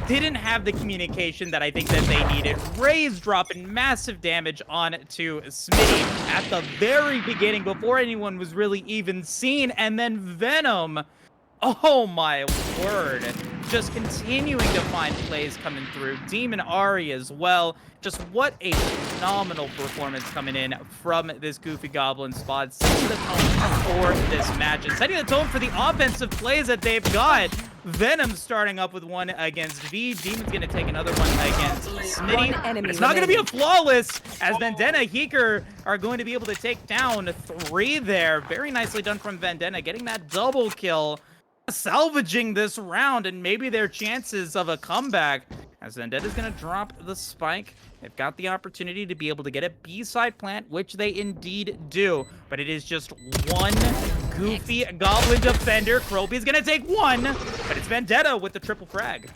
didn't have the communication that I think that they needed. Raze dropping massive damage onto Smitty at the very beginning before anyone was really even seen, and then Venom, oh my word, just continuing to find plays coming through. Demon Ari as well. Just what a phenomenal performance coming in from this Goofy Goblin squad, setting the tone for this match and setting the tone for the offensive plays that they've got. Venom starting up with one against V. Demon's going to take another one against Smitty. It's not going to be a flawless, as Vendetta Heeker are going to be able to take down 3 there. Very nicely done from Vendetta, getting that double kill, salvaging this round and maybe their chances of a comeback, as Vendetta's going to drop the spike. They've got the opportunity to be able to get a B-side plant, which they indeed do, but it is just one Goofy Goblin defender. Kroby's going to take 1, but it's Vendetta with the triple frag.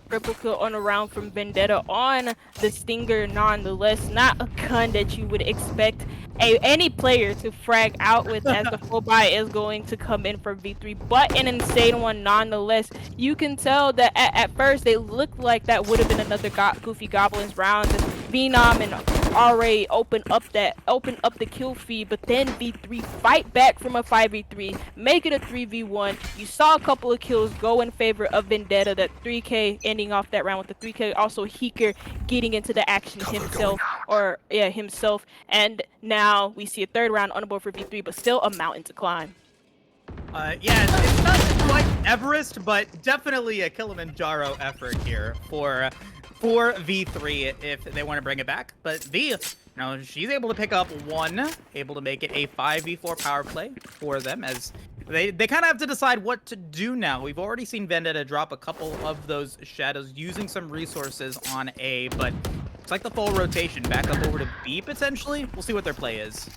Triple kill on a round from Vendetta on the Stinger, nonetheless. Not a gun that you would expect any player to frag out with, as the full buy is going to come in for V3, but an insane one nonetheless. You can tell that at first they looked like that would have been another Goofy Goblins round. Phenom and RA open up the kill feed, but then V3 fight back from a 5v3, make it a 3v1. You saw a couple of kills go in favor of Vendetta, that 3K ending off that round with the 3K. Also Heeker getting into the action himself, and now we see a 3rd round on the board for V3, but still a mountain to climb. Yeah, it's not quite Everest, but definitely a Kilimanjaro effort here for V3 if they want to bring it back. But V, you know, she's able to pick up 1, able to make it a 5v4 power play for them, as they kind of have to decide what to do now. We've already seen Vendetta drop a couple of those shadows using some resources on A, but it's like the full rotation back up over to B potentially. We'll see what their play is.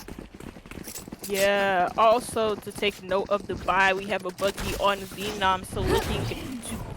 Yeah, also to take note of the buy, we have a buggy on Venom, so looking to,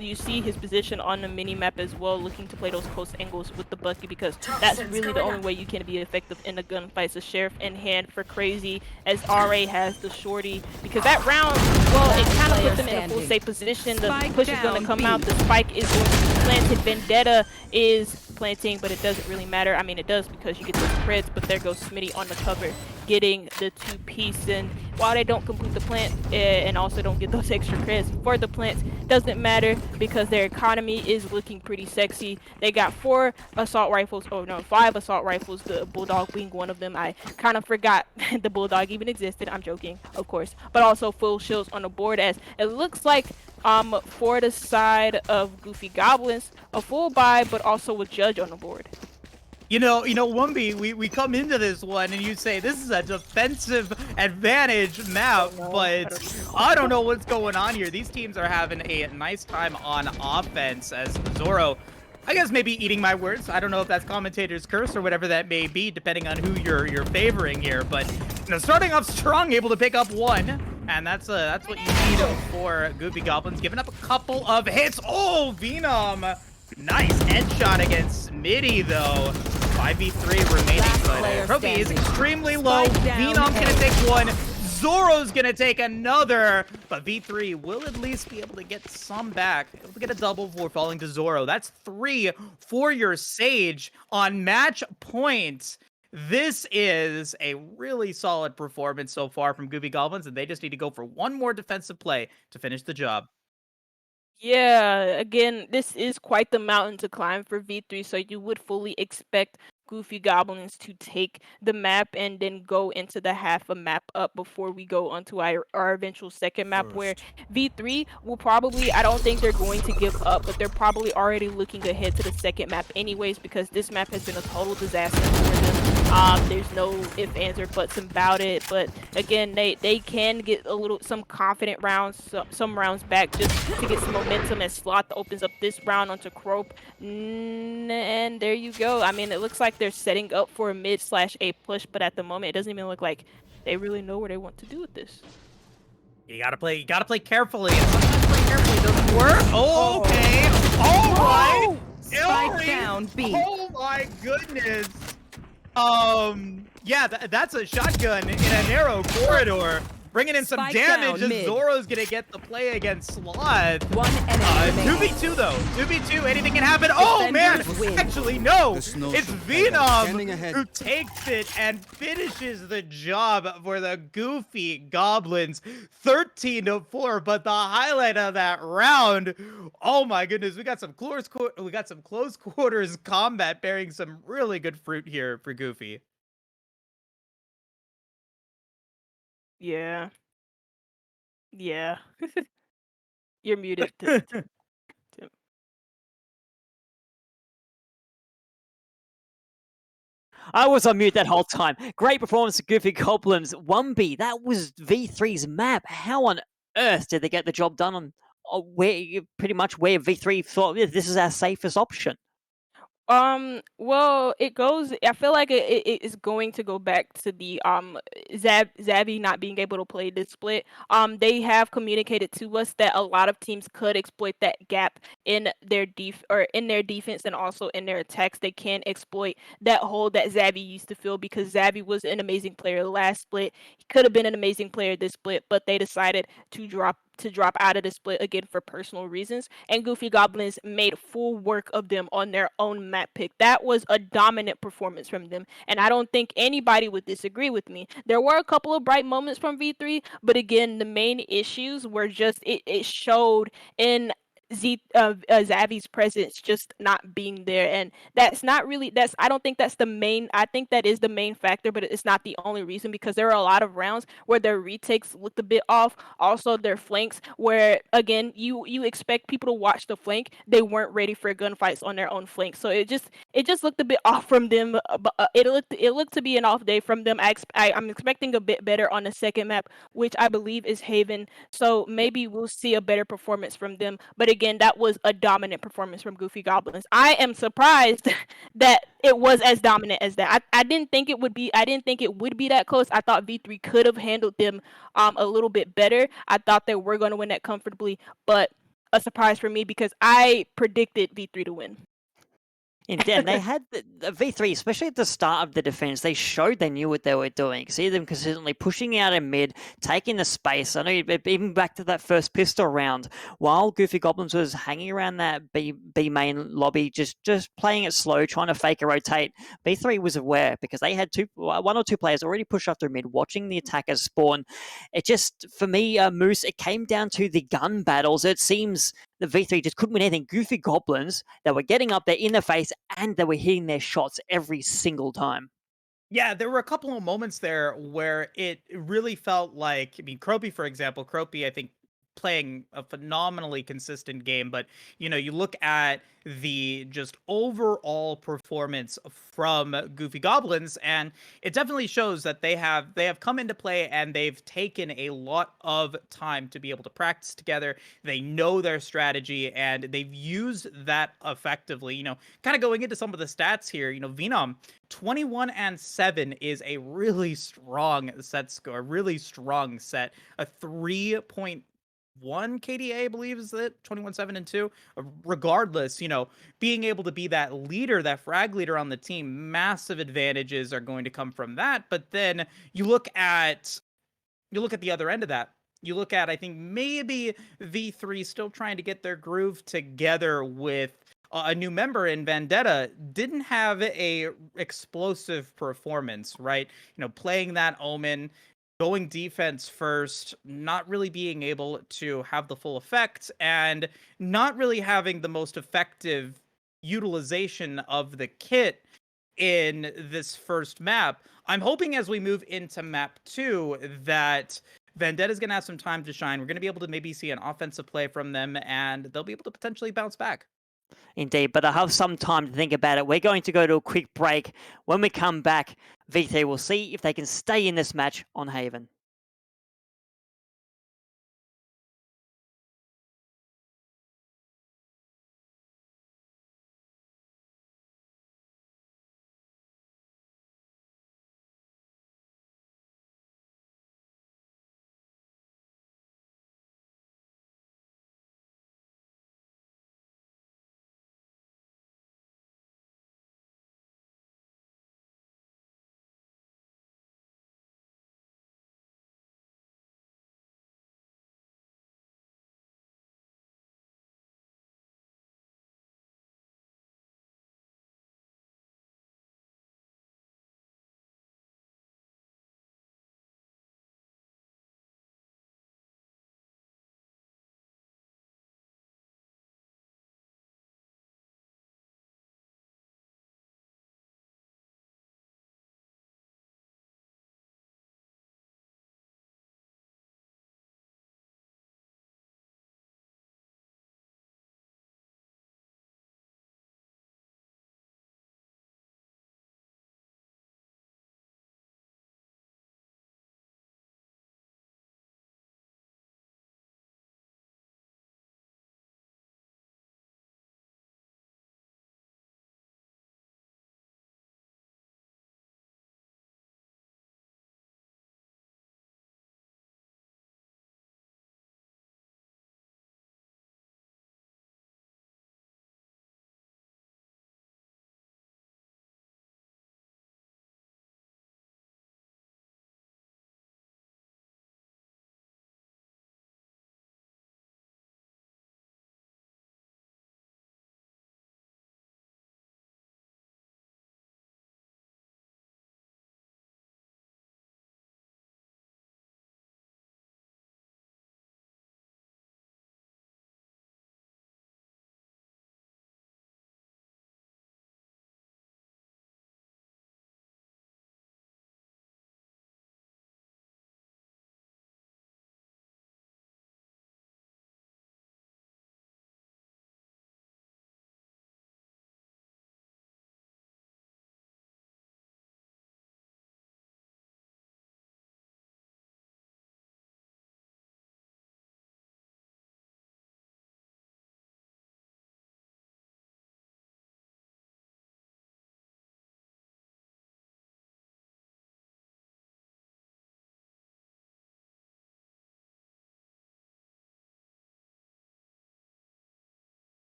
you see his position on the mini map as well, looking to play those close angles with the buggy, because that's really the only way you can be effective in the gunfights. The Sheriff in hand for Crazy, as RA has the shorty, because that round, well, it kind of puts them in a full safe position. The push is going to come out, the spike is going to be planted. Vendetta is planting, but it doesn't really matter. I mean, it does because you get those creds, but there goes Smitty on the cover, getting the 2-piece. And while they don't complete the plant and also don't get those extra creds for the plants, doesn't matter because their economy is looking pretty sexy. They got 4 assault rifles, oh no, 5 assault rifles, the Bulldog being one of them. I kind of forgot the Bulldog even existed. I'm joking, of course. But also full shields on the board, as it looks like for the side of Goofy Goblins, a full buy, but also a Judge on the board. You know, Wumby, we come into this one and you say this is a defensive advantage map, but I don't know what's going on here. These teams are having a nice time on offense as Zoro, I guess maybe eating my words. I don't know if that's commentator's curse or whatever that may be, depending on who you're favoring here. But starting off strong, able to pick up 1. And that's what you need for Goofy Goblins. Giving up a couple of hits. Oh, Venom. Nice headshot against Smitty, though. 5v3 remaining, but Trophy is extremely low. Venom's going to take 1. Zoro's going to take another. But V3 will at least be able to get some back. Able to get a double for falling to Zoro. That's 3 for your Sage on match point. This is a really solid performance so far from Goofy Goblins, and they just need to go for one more defensive play to finish the job. Yeah, again, this is quite the mountain to climb for V3, so you would fully expect Goofy Goblins to take the map and then go into the half a map up before we go onto our eventual second map, where V3 will probably, I don't think they're going to give up, but they're probably already looking ahead to the second map anyways, because this map has been a total disaster for them. There's no ifs, ands, or buts about it, but again, they can get some confident rounds, some rounds back just to get some momentum as Sloth opens up this round onto Crope, and there you go. I mean, it looks like they're setting up for a mid/A push, but at the moment, it doesn't even look like they really know what they want to do with this. You gotta play carefully. And sometimes playing carefully doesn't work. Oh, okay. All right. Spike down B. Oh my goodness. Yeah, that's a shotgun in a narrow corridor. Bringing in some Spike damage down, as mid. Zoro's gonna get the play against Sloth. 1 enemy remaining. 2v2 though. 2v2, anything can happen. Oh man, Defenders win. actually no. The snow It's should Venom standing ahead. who takes it and finishes the job for the Goofy Goblins. 13-4, but the highlight of that round, oh my goodness, we got some close quarters combat bearing some really good fruit here for Goofy. Yeah. Yeah. You're muted. Tim. I was on mute that whole time. Great performance of Goofy Goblins. 1B, that was V3's map. How on earth did they get the job done on pretty much where V3 thought this is our safest option? Well, I feel like it is going to go back to the Zabby not being able to play this split. They have communicated to us that a lot of teams could exploit that gap in their defense and also in their attacks. They can exploit that hole that Zabby used to fill, because Zabby was an amazing player last split. He could have been an amazing player this split, but they decided to drop out of the split again for personal reasons, and Goofy Goblins made full work of them on their own map pick. That was a dominant performance from them, and I don't think anybody would disagree with me. There were a couple of bright moments from V3, but again, the main issues were just it showed in Zabby's presence just not being there, and I don't think that's the main. I think that is the main factor, but it's not the only reason, because there are a lot of rounds where their retakes looked a bit off. Also, their flanks, where again you expect people to watch the flank, they weren't ready for gunfights on their own flank, so it just looked a bit off from them. But it looked to be an off day from them. I'm expecting a bit better on the second map, which I believe is Haven. So maybe we'll see a better performance from them. But again, that was a dominant performance from Goofy Goblins. I am surprised that it was as dominant as that. I didn't think it would be. I didn't think it would be that close. I thought V3 could have handled them a little bit better. I thought they were going to win that comfortably, but a surprise for me because I predicted V3 to win. And they had the V3, especially at the start of the defense, they showed they knew what they were doing. See them consistently pushing out in mid, taking the space. I know even back to that first pistol round, while Goofy Goblins was hanging around that B main lobby, just playing it slow, trying to fake a rotate. V3 was aware because they had one or two players already pushed up through mid, watching the attackers spawn. It just, for me, Moose, it came down to the gun battles. It seems the V3 just couldn't win anything. Goofy Goblins, they were getting up there in the face and they were hitting their shots every single time. Yeah, there were a couple of moments there where it really felt like, I mean, Cropy, for example, Cropy, I think, playing a phenomenally consistent game, but you look at the just overall performance from Goofy Goblins, and it definitely shows that they have come into play and they've taken a lot of time to be able to practice together. They know their strategy and they've used that effectively. Kind of going into some of the stats here, Venom 21-7 is a really strong set score, really strong set. A 3.1 KDA, I believe, is it 21-7-2. Regardless, being able to be that leader, that frag leader on the team, massive advantages are going to come from that. But then you look at the other end of that. You look at, I think, maybe V3 still trying to get their groove together with a new member in Vendetta. Didn't have a explosive performance, right? Playing that Omen, going defense first, not really being able to have the full effect, and not really having the most effective utilization of the kit in this first map. I'm hoping as we move into map 2 that Vendetta's going to have some time to shine. We're going to be able to maybe see an offensive play from them, and they'll be able to potentially bounce back. Indeed, but I have some time to think about it. We're going to go to a quick break. When we come back, V3 will see if they can stay in this match on Haven.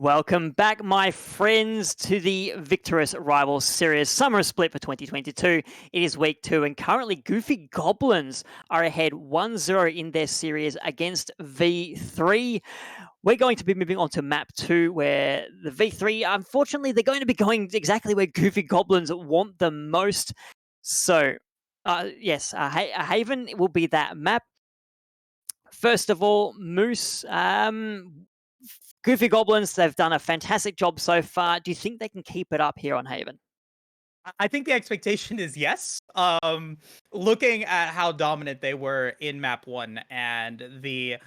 Welcome back, my friends, to the Victoris Rivals Series Summer Split for 2022. It is week 2, and currently Goofy Goblins are ahead 1-0 in their series against V3. We're going to be moving on to map 2, where the V3, unfortunately, they're going to be going exactly where Goofy Goblins want the most. So, yes, Haven will be that map. First of all, Moose, Goofy Goblins, they've done a fantastic job so far. Do you think they can keep it up here on Haven? I think the expectation is yes. Looking at how dominant they were in map 1 and the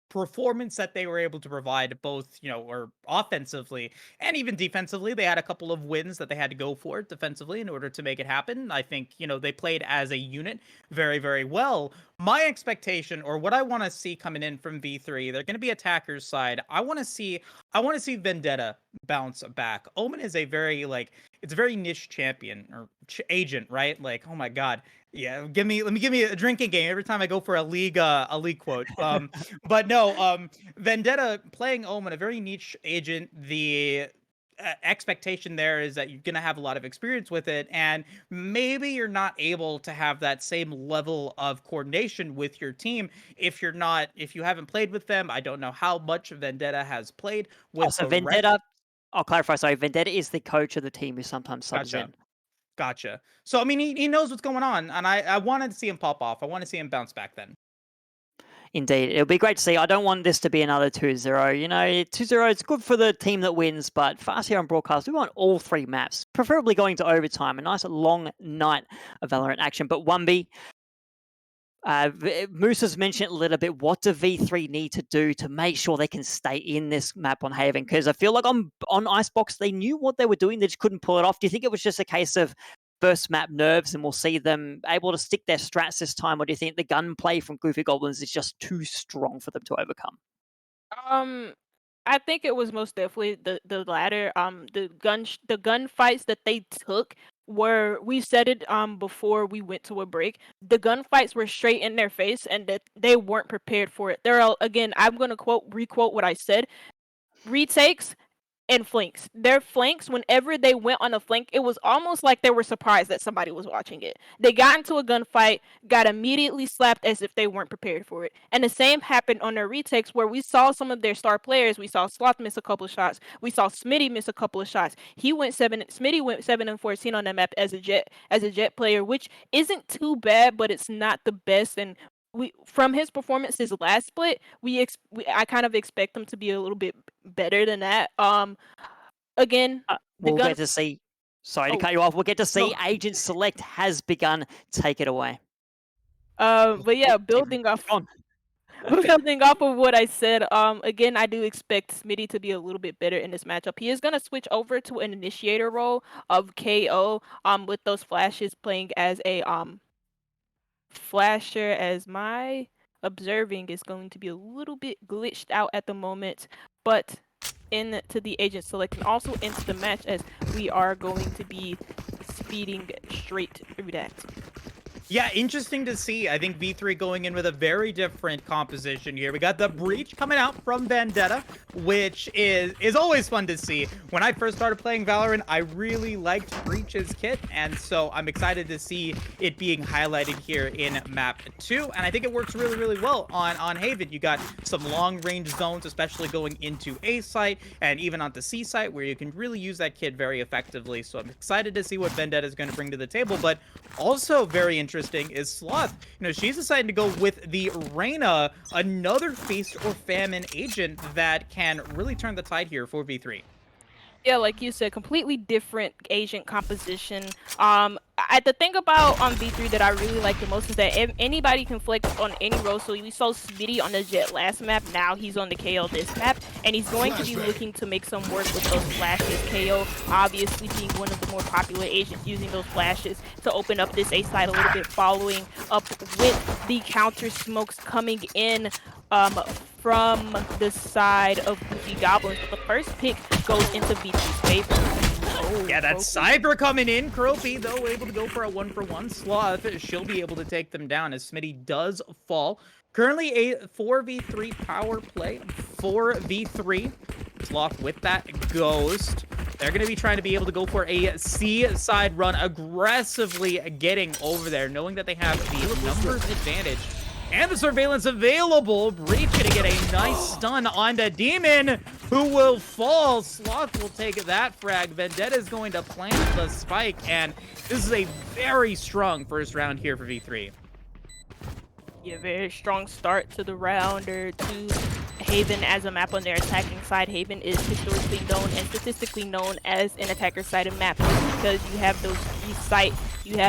performance that they were able to provide both, or offensively and even defensively, they had a couple of wins that they had to go for defensively in order to make it happen. I think, they played as a unit very, very well. My expectation, or what I want to see coming in from V3, they're going to be attackers side. I want to see Vendetta bounce back. Omen is a very it's a very niche champion or agent, right? Like, oh my god, yeah. Let me give me a drinking game every time I go for a league quote. But no, Vendetta playing Omen, a very niche agent. The expectation there is that you're going to have a lot of experience with it, and maybe you're not able to have that same level of coordination with your team if you haven't played with them. I don't know how much Vendetta has played with Vendetta. I'll clarify. Sorry, Vendetta is the coach of the team who sometimes subs in. Gotcha. So I mean, he knows what's going on, and I wanted to see him pop off. I want to see him bounce back then. Indeed. It'll be great to see. I don't want this to be another 2-0. 2-0 is good for the team that wins, but for us here on broadcast, we want all 3 maps, preferably going to overtime. A nice long night of Valorant action. But 1B, Moose has mentioned a little bit, what do V3 need to do to make sure they can stay in this map on Haven? Because I feel like on Icebox, they knew what they were doing. They just couldn't pull it off. Do you think it was just a case of first map nerves and we'll see them able to stick their strats this time? Or do you think the gunplay from Goofy Goblins is just too strong for them to overcome? I think it was most definitely the latter. The gun fights that they took were, we said it before we went to a break. The gunfights were straight in their face, and that they weren't prepared for it. Again, I'm gonna requote what I said. Retakes and flanks. Their flanks, whenever they went on a flank, it was almost like they were surprised that somebody was watching it. They got into a gunfight, got immediately slapped as if they weren't prepared for it. And the same happened on their retakes, where we saw some of their star players. We saw Sloth miss a couple of shots. We saw Smitty miss a couple of shots. Smitty went 7-14 on that map as a jet player, which isn't too bad, but it's not the best. And from his performances last split, I kind of expect him to be a little bit better than that. Again, we'll get to see. Sorry to cut you off. We'll get to see. Agent Select has begun. Take it away. But yeah, building off of what I said, again, I do expect Smitty to be a little bit better in this matchup. He is going to switch over to an initiator role of KO, with those flashes playing as a flasher, as my observing is going to be a little bit glitched out at the moment, but into the agent select and also into the match, as we are going to be speeding straight through that. Yeah, interesting to see. I think V3 going in with a very different composition here. We got the Breach coming out from Vendetta, which is always fun to see. When I first started playing Valorant, I really liked Breach's kit, and so I'm excited to see it being highlighted here in map 2. And I think it works really, really well on Haven. You got some long-range zones, especially going into A site and even onto C site, where you can really use that kit very effectively. So I'm excited to see what Vendetta is going to bring to the table, but also very interesting is Sloth. She's decided to go with the Reyna, another feast or famine agent that can really turn the tide here for V3. Yeah, like you said, completely different agent composition. The thing about on V3 that I really like the most is that anybody can flex on any role. So we saw Smitty on the Jet last map. Now he's on the KO this map, and he's going to be looking to make some work with those flashes. KO obviously being one of the more popular agents, using those flashes to open up this A side a little bit, following up with the counter smokes coming in from the side of Goofy Goblins. But the first pick goes into V3's favor. Yeah, that's Cypher coming in. Croppy, though, able to go for a 1-for-1. Sloth, she'll be able to take them down as Smitty does fall. Currently a 4v3 power play. 4v3. Sloth with that Ghost. They're going to be trying to be able to go for a C-side run, aggressively getting over there, knowing that they have the numbers advantage. And the surveillance available. Breach gonna get a nice stun on the Demon, who will fall. Sloth will take that frag. Vendetta is going to plant the spike, and this is a very strong first round here for V3. Yeah, very strong start to the round or two. Haven as a map on their attacking side. Haven is historically known and statistically known as an attacker-sided map because you have those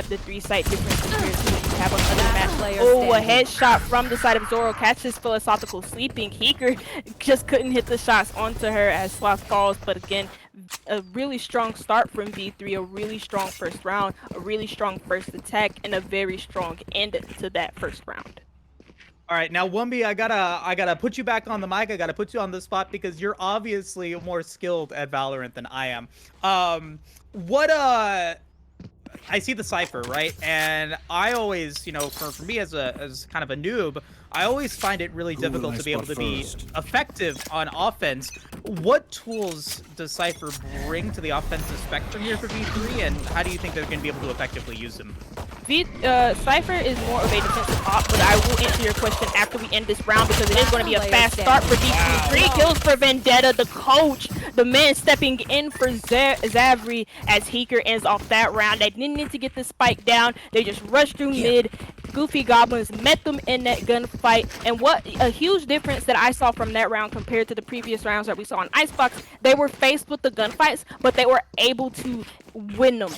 the three-site difference compared to what you have on other maps. Oh, a headshot from the side of Zoro catches philosophical sleeping. Heeker just couldn't hit the shots onto her as Sloth falls, but again, a really strong start from V3, a really strong first round, a really strong first attack, and a very strong end to that first round. All right, now Wumby, I gotta put you back on the mic. I gotta put you on the spot because you're obviously more skilled at Valorant than I am. I see the Cypher, right? And I always, you know, for me as kind of a noob, I always find it really difficult to be able to be effective on offense. What tools does Cypher bring to the offensive spectrum here for V3, and how do you think they're going to be able to effectively use them? Cypher is more of a defensive op, but I will answer your question after we end this round because it is going to be a fast start for V3. 3 kills for Vendetta, the coach, the man stepping in for Zavri as Heeker ends off that round. They didn't need to get the spike down. They just rushed through mid. Goofy Goblins met them in that gunfight, and what a huge difference that I saw from that round compared to the previous rounds that we saw on Icebox. They were faced with the gunfights, but they were able to win them,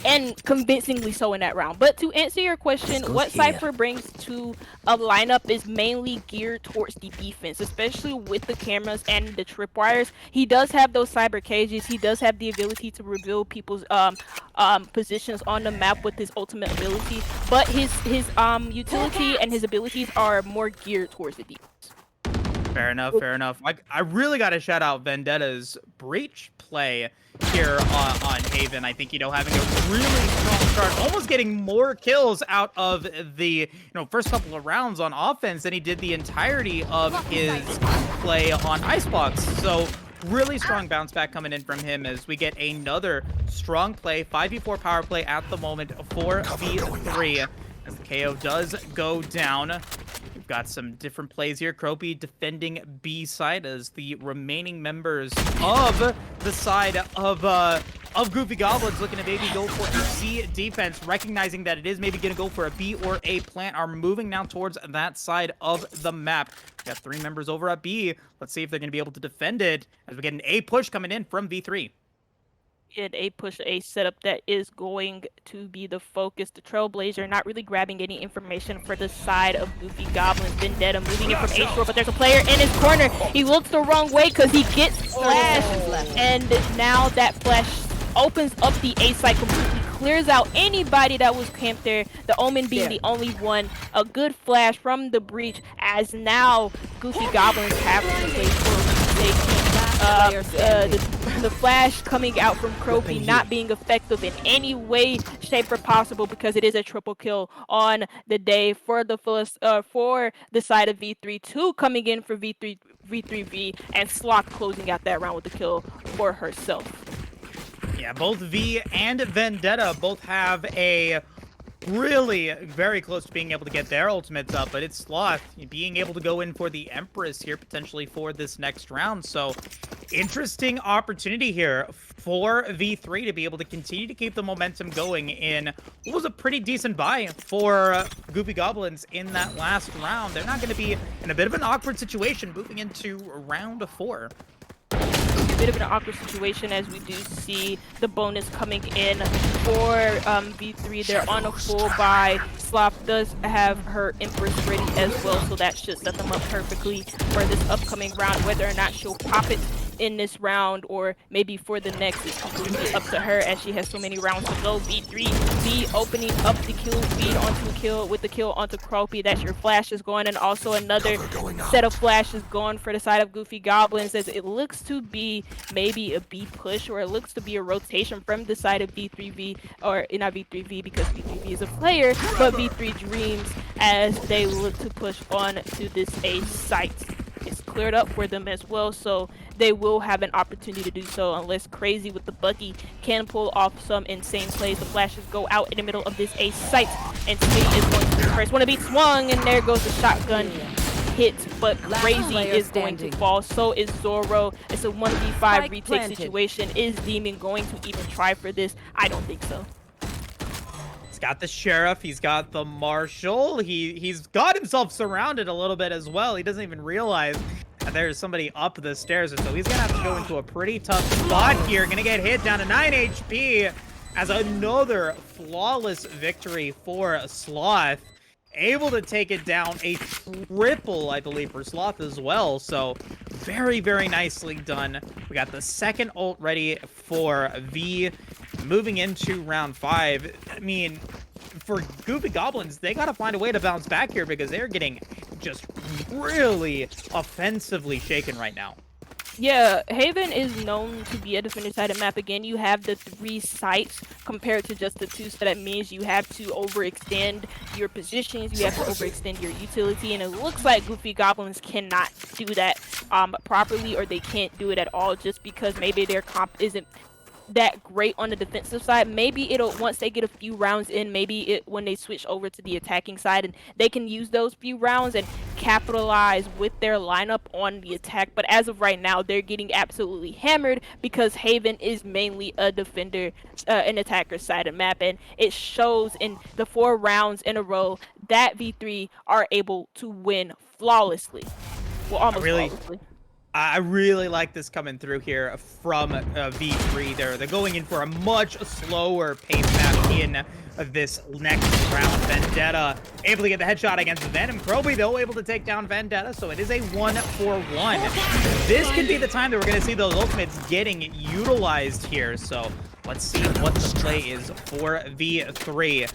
and convincingly so in that round. But to answer your question, what Cypher brings to a lineup is mainly geared towards the defense, especially with the cameras and the tripwires. He does have those cyber cages. He does have the ability to reveal people's positions on the map with his ultimate ability, but his utility and his abilities are more geared towards the defense. Fair enough, fair enough. I really got to shout out Vendetta's breach play here on Haven. I think, you know, having a really strong start, almost getting more kills out of the, first couple of rounds on offense than he did the entirety of his play on Icebox. So really strong bounce back coming in from him as we get another strong play, 5v4 power play at the moment for V3 as the KO does go down. We've got some different plays here. Croppy defending B side as the remaining members of the side of Goofy Goblins looking to maybe go for a C defense, recognizing that it is maybe going to go for a B or A plant, are moving now towards that side of the map. We've got 3 members over at B. Let's see if they're going to be able to defend it as we get an A push coming in from V3. An A push, A setup that is going to be the focus. The Trailblazer not really grabbing any information for the side of Goofy Goblins. Vendetta moving in from A short, but there's a player in his corner. He looks the wrong way because he gets flashed, and now that flash opens up the A site completely, clears out anybody that was camped there, the Omen being the only one. A good flash from the breach as now Goofy Goblins have to play for safety. The flash coming out from Croppy not being effective in any way, shape, or possible because it is a triple kill on the day for the side of V3. 2 coming in for V3V, and Sloth closing out that round with the kill for herself. Yeah, both V and Vendetta both have a really very close to being able to get their ultimates up, but it's Sloth being able to go in for the Empress here potentially for this next round. So interesting opportunity here for V3 to be able to continue to keep the momentum going in what was a pretty decent buy for Goofy Goblins in that last round. They're not going to be in a bit of an awkward situation moving into round 4. Bit of an awkward situation as we do see the bonus coming in for V3. They're on a full buy. Sloth does have her Empress ready as well, so that should set them up perfectly for this upcoming round. Whether or not she'll pop it in this round or maybe for the next is completely up to her as she has so many rounds to go. V3, V opening up the kill feed onto a kill with the kill onto Croppy. That's your flashes going, and also another set of flashes going for the side of Goofy Goblins as it looks to be maybe a B push, or it looks to be a rotation from the side of V3V, or not V3V because V3V is a player, but V3 Dreams as they look to push on to this A site. It's cleared up for them as well, so they will have an opportunity to do so unless Crazy with the Bucky can pull off some insane plays. The flashes go out in the middle of this A site, and Smitty is going to be the first one to be swung, and there goes the shotgun hit, but Crazy is going to fall. So is Zoro. It's a 1v5 retake situation. Is Demon going to even try for this? I don't think so. He's got the Sheriff, he's got the Marshal, he's got himself surrounded a little bit as well. He doesn't even realize that there's somebody up the stairs, and so he's gonna have to go into a pretty tough spot here. Gonna get hit down to 9 HP as another flawless victory for Sloth. Able to take it down, a triple, I believe, for Sloth as well. So very, very nicely done. We got the second ult ready for V. Moving into round 5, I mean, for Goofy Goblins, they got to find a way to bounce back here because they're getting just really offensively shaken right now. Yeah, Haven is known to be a defender-sided map. Again, you have the 3 sites compared to just the 2, so that means you have to overextend your positions, you have to overextend your utility, and it looks like Goofy Goblins cannot do that properly, or they can't do it at all just because maybe their comp isn't that great on the defensive side. Maybe it'll, once they get a few rounds in, maybe it when they switch over to the attacking side, and they can use those few rounds and capitalize with their lineup on the attack. But as of right now, they're getting absolutely hammered because Haven is mainly a defender, an attacker sided map, and it shows in the 4 rounds in a row that V3 are able to win flawlessly. Well, almost flawlessly. I really like this coming through here from V3. They're going in for a much slower pace map in this next round. Vendetta able to get the headshot against Venom. Kroby, though, able to take down Vendetta, so it is a 1-for-1. This could be the time that we're going to see those ultimates getting utilized here, so let's see what the play is for V3.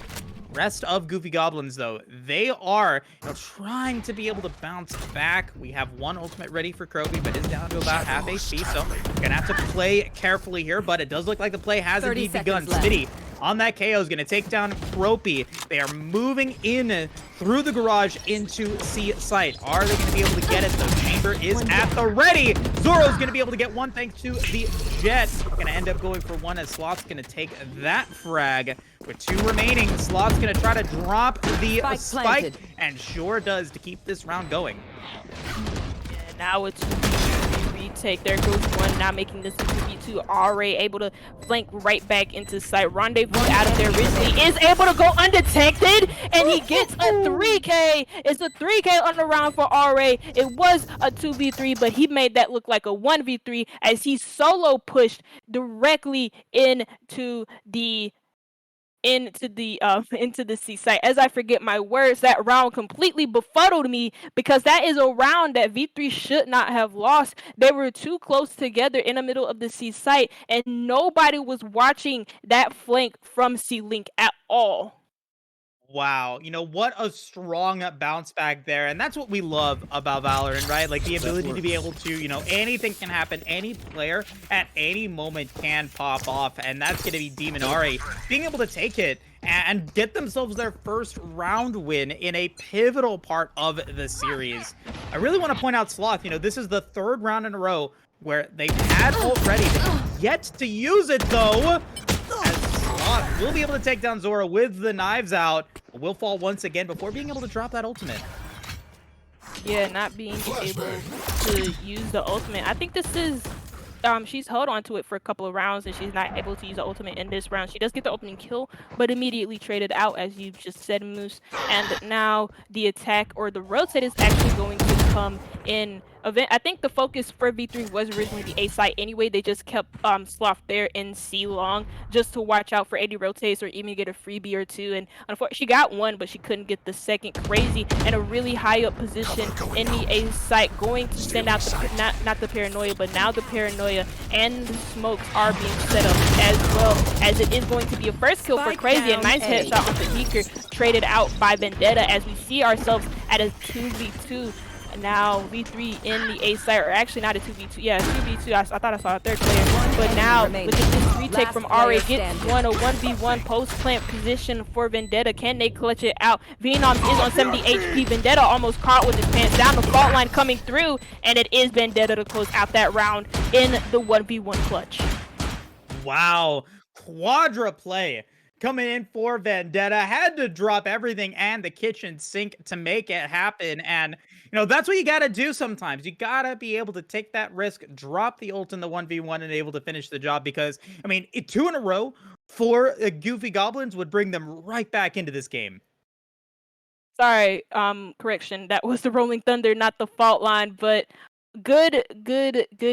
Rest of Goofy Goblins, though, they are trying to be able to bounce back. We have 1 ultimate ready for Kroby, but is down to about half HP, so we're gonna have to play carefully here, but it does look like the play has indeed begun. Smitty on that KO is gonna take down Kroby. They are moving in through the garage into C site. Are they gonna be able to get it? The chamber is at the ready. Zoro's gonna be able to get 1 thanks to the Jet. Gonna end up going for 1 as Sloth's gonna take that frag. With 2 remaining, Sloth's gonna try to drop the spike, and sure does to keep this round going. Yeah, now it's retake. There goes 1, now making this into V2. RA able to flank right back into sight. Rendezvous out of there originally is able to go undetected, and he gets a 3K. It's a 3K on the round for RA. It was a 2v3, but he made that look like a 1v3 as he solo pushed directly into the C site. As I forget my words, that round completely befuddled me because that is a round that V3 should not have lost. They were too close together in the middle of the C site, and nobody was watching that flank from C Link at all. Wow, you know, what a strong bounce back there, and that's what we love about Valorant, right? Like, the ability to be able to, you know, anything can happen, any player at any moment can pop off, and that's going to be Demon Ari being able to take it and get themselves their first round win in a pivotal part of the series. I really want to point out Sloth, you know, this is the 3rd round in a row where they've had ult ready, yet to use it, though. We'll be able to take down Zoro with the knives out. Will fall once again before being able to drop that ultimate. Yeah, not being able to use the ultimate. I think this is she's held on to it for a couple of rounds and she's not able to use the ultimate in this round. She does get the opening kill, but immediately traded out, as you just said, Moose. And now the attack or the rotate is actually going to come in event. I think the focus for V3 was originally the A site anyway. They just kept Sloth there in C long just to watch out for any rotates or even get a freebie or two. And unfortunately, she got one, but she couldn't get the second. Crazy and a really high up position in the A site, going to send out the, not the paranoia, but now the paranoia and the smokes are being set up as well, as it is going to be a first kill for Crazy. A nice headshot on the Beaker, traded out by Vendetta, as we see ourselves at a 2v2. Now V3 in the A site, or actually not a 2v2, yeah, 2v2. I thought I saw a third player, but now with this retake from RA, gets a 1v1 post plant position for Vendetta. Can they clutch it out? Venom is on 70 HP. Vendetta almost caught with his pants down. The fault line coming through, and it is Vendetta to close out that round in the 1v1 clutch. Wow, quadra play coming in for Vendetta. Had to drop everything and the kitchen sink to make it happen. And, you know, that's what you got to do sometimes. You got to be able to take that risk, drop the ult in the 1v1 and able to finish the job. Because, I mean, 2 in a row for Goofy Goblins would bring them right back into this game. Sorry, correction. That was the Rolling Thunder, not the fault line, but good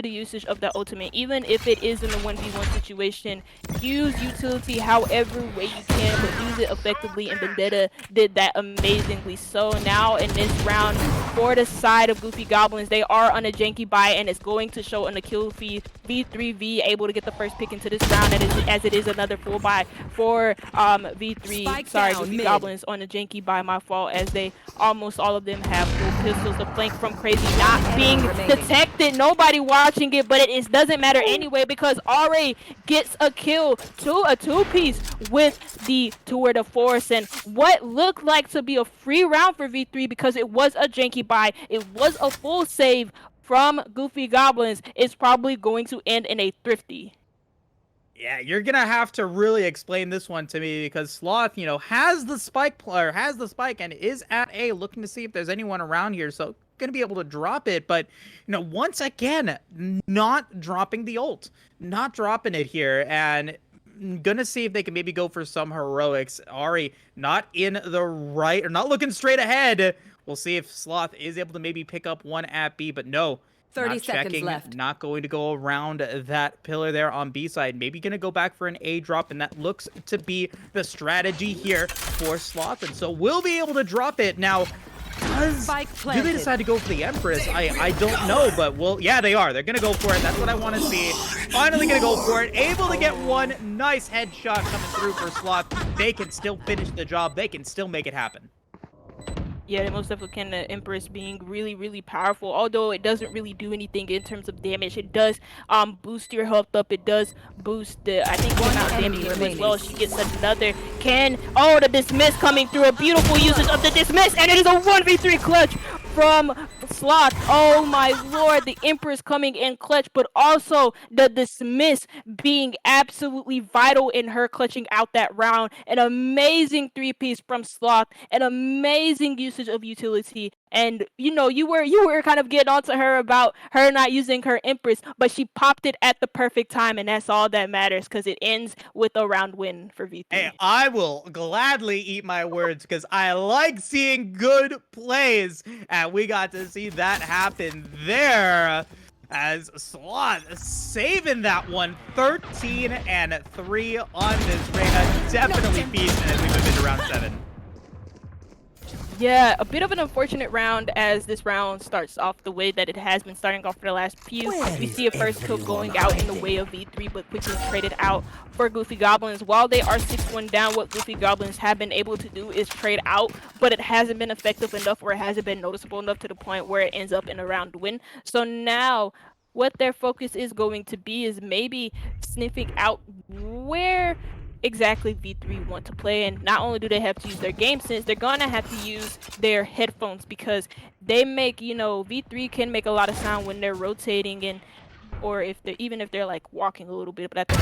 usage of the ultimate. Even if it is in the 1v1 situation, use utility however way you can, but use it effectively, and Vendetta did that amazingly. So now in this round, for the side of Goofy Goblins, they are on a janky buy, and it's going to show on the kill feed. V3V able to get the first pick into this round, as it is another full buy for V3. Sorry, Goofy Goblins on a janky buy, my fault, as they almost all of them have full pistols. The flank from Crazy not being detected, nobody watching it, but it doesn't matter anyway, because RA gets a kill to a 2-piece with the Tour de Force, and what looked like to be a free round for V3 because it was a janky buy, it was a full save from Goofy Goblins, is probably going to end in a thrifty. Yeah, you're gonna have to really explain this one to me, because Sloth, you know, has the spike and is at A, looking to see if there's anyone around here, so gonna be able to drop it. But, you know, once again, not dropping the ult, not dropping it here, and gonna see if they can maybe go for some heroics. Ari not in the right, or not looking straight ahead. We'll see if Sloth is able to maybe pick up one at B, but no. 30 not seconds checking, left. not going to go around that pillar there on B side. Maybe going to go back for an A drop, and that looks to be the strategy here for Sloth. And so we'll be able to drop it. Now, do they decide to go for the Empress? I don't know, but yeah, they are. They're going to go for it. That's what I want to see. Finally going to go for it. Able to get one nice headshot coming through for Sloth. They can still finish the job. They can still make it happen. Yeah, most definitely can. The Empress being really powerful, although it doesn't really do anything in terms of damage. It does boost your health up. It does boost the, I think, the amount of damage as well. She gets another the dismiss coming through. A beautiful usage of the dismiss, and it is a 1v3 clutch from Sloth. Oh my lord, the Empress coming in clutch, but also the dismiss being absolutely vital in her clutching out that round. An amazing 3-piece from Sloth, an amazing usage of utility. And you know, you were kind of getting onto her about her not using her Empress, but she popped it at the perfect time, and that's all that matters, because it ends with a round win for V3. Hey, I will gladly eat my words, because I like seeing good plays, and we got to see that happen there, as Sloth saving that one. 13-3 on this Reyna. Definitely feasting as we move into round 7. Yeah, a bit of an unfortunate round, as this round starts off the way that it has been starting off for the last few. We see a first kill going out in the way of V3, but quickly traded out for Goofy Goblins. While they are 6-1 down, what Goofy Goblins have been able to do is trade out, but it hasn't been effective enough, or it hasn't been noticeable enough to the point where it ends up in a round win. So now, what their focus is going to be is maybe sniffing out where exactly V3 want to play, and not only do they have to use their game sense, they're gonna have to use their headphones, because they make, you know, V3 can make a lot of sound when they're rotating, and or even if they're like walking a little bit, but at the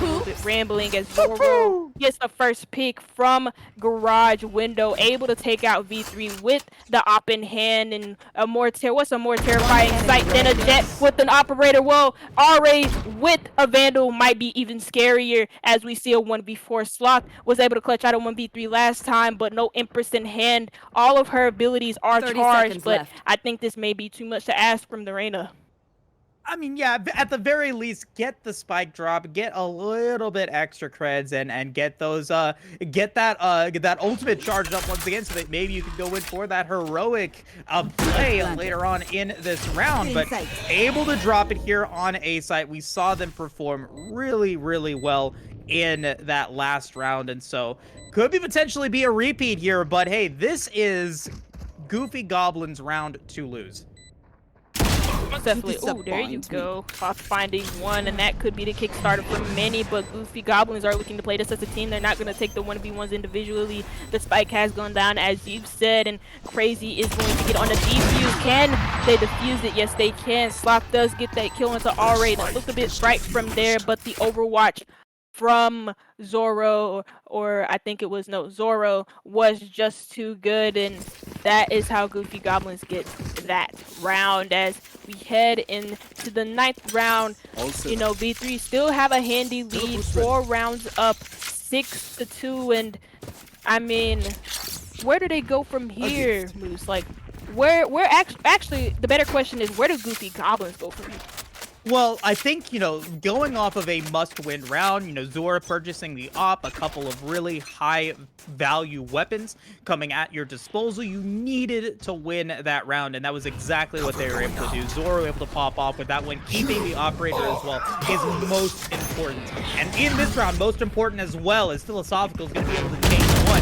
a little bit rambling as Zoro gets the first pick from garage window, able to take out V3 with the op in hand, and what's a more terrifying sight than a Jet with an operator? Well, RA with a Vandal might be even scarier, as we see a 1v4. Sloth was able to clutch out a 1v3 last time, but no Empress in hand. All of her abilities are 30 charged, seconds but left. I think this may be too much to ask from the Reyna. I mean, yeah, at the very least, get the spike drop, get a little bit extra creds, and get those get that ultimate charged up once again, so that maybe you can go in for that heroic play later on in this round. But able to drop it here on A site. We saw them perform really, really well in that last round, and so could be potentially be a repeat here. But hey, this is Goofy Goblin's round to lose. Definitely. Oh, there you go. Fox finding one, and that could be the Kickstarter for many, but Goofy Goblins are looking to play this as a team. They're not going to take the 1v1s individually. The spike has gone down, as you've said, and Crazy is going to get on the defuse. Can they defuse it? Yes, they can. Sloth does get that kill into RA. It looked a bit bright from there, but the Overwatch from Zoro, or I think it was, no, Zoro, was just too good, and that is how Goofy Goblins get that round. As we head into the 9th round, you know, V3 still have a handy lead, 4 rounds up, 6-2, and I mean, where do they go from here, Moose? Like, where actually, the better question is, where do Goofy Goblins go from here? Well, I think, you know, going off of a must-win round, you know, Zora purchasing the op, a couple of really high-value weapons coming at your disposal, you needed to win that round, and that was exactly what they were able to do. Zora able to pop off with that win, keeping the operator as well is most important. And in this round, most important as well is Philosophical is going to be able to take one.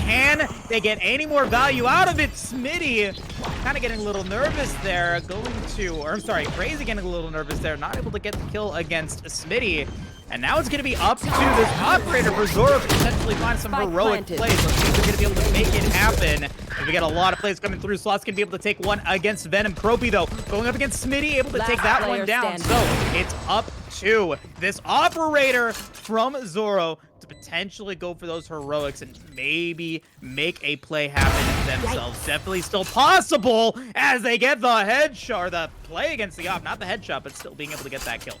Can they get any more value out of it? Smitty kind of getting a little nervous there, Crazy getting a little nervous there, not able to get the kill against Smitty. And now it's going to be up to this operator for Zoro to potentially find some heroic plays. Let's see if they're going to be able to make it happen. And we got a lot of plays coming through. Sloth's going to be able to take one against Venom. Croppy, though, going up against Smitty, able to take that one down. So it's up to this operator from Zoro to potentially go for those heroics and maybe make a play happen themselves. Yikes. Definitely still possible as they get the headshot, or the play against the op, not the headshot, but still being able to get that kill.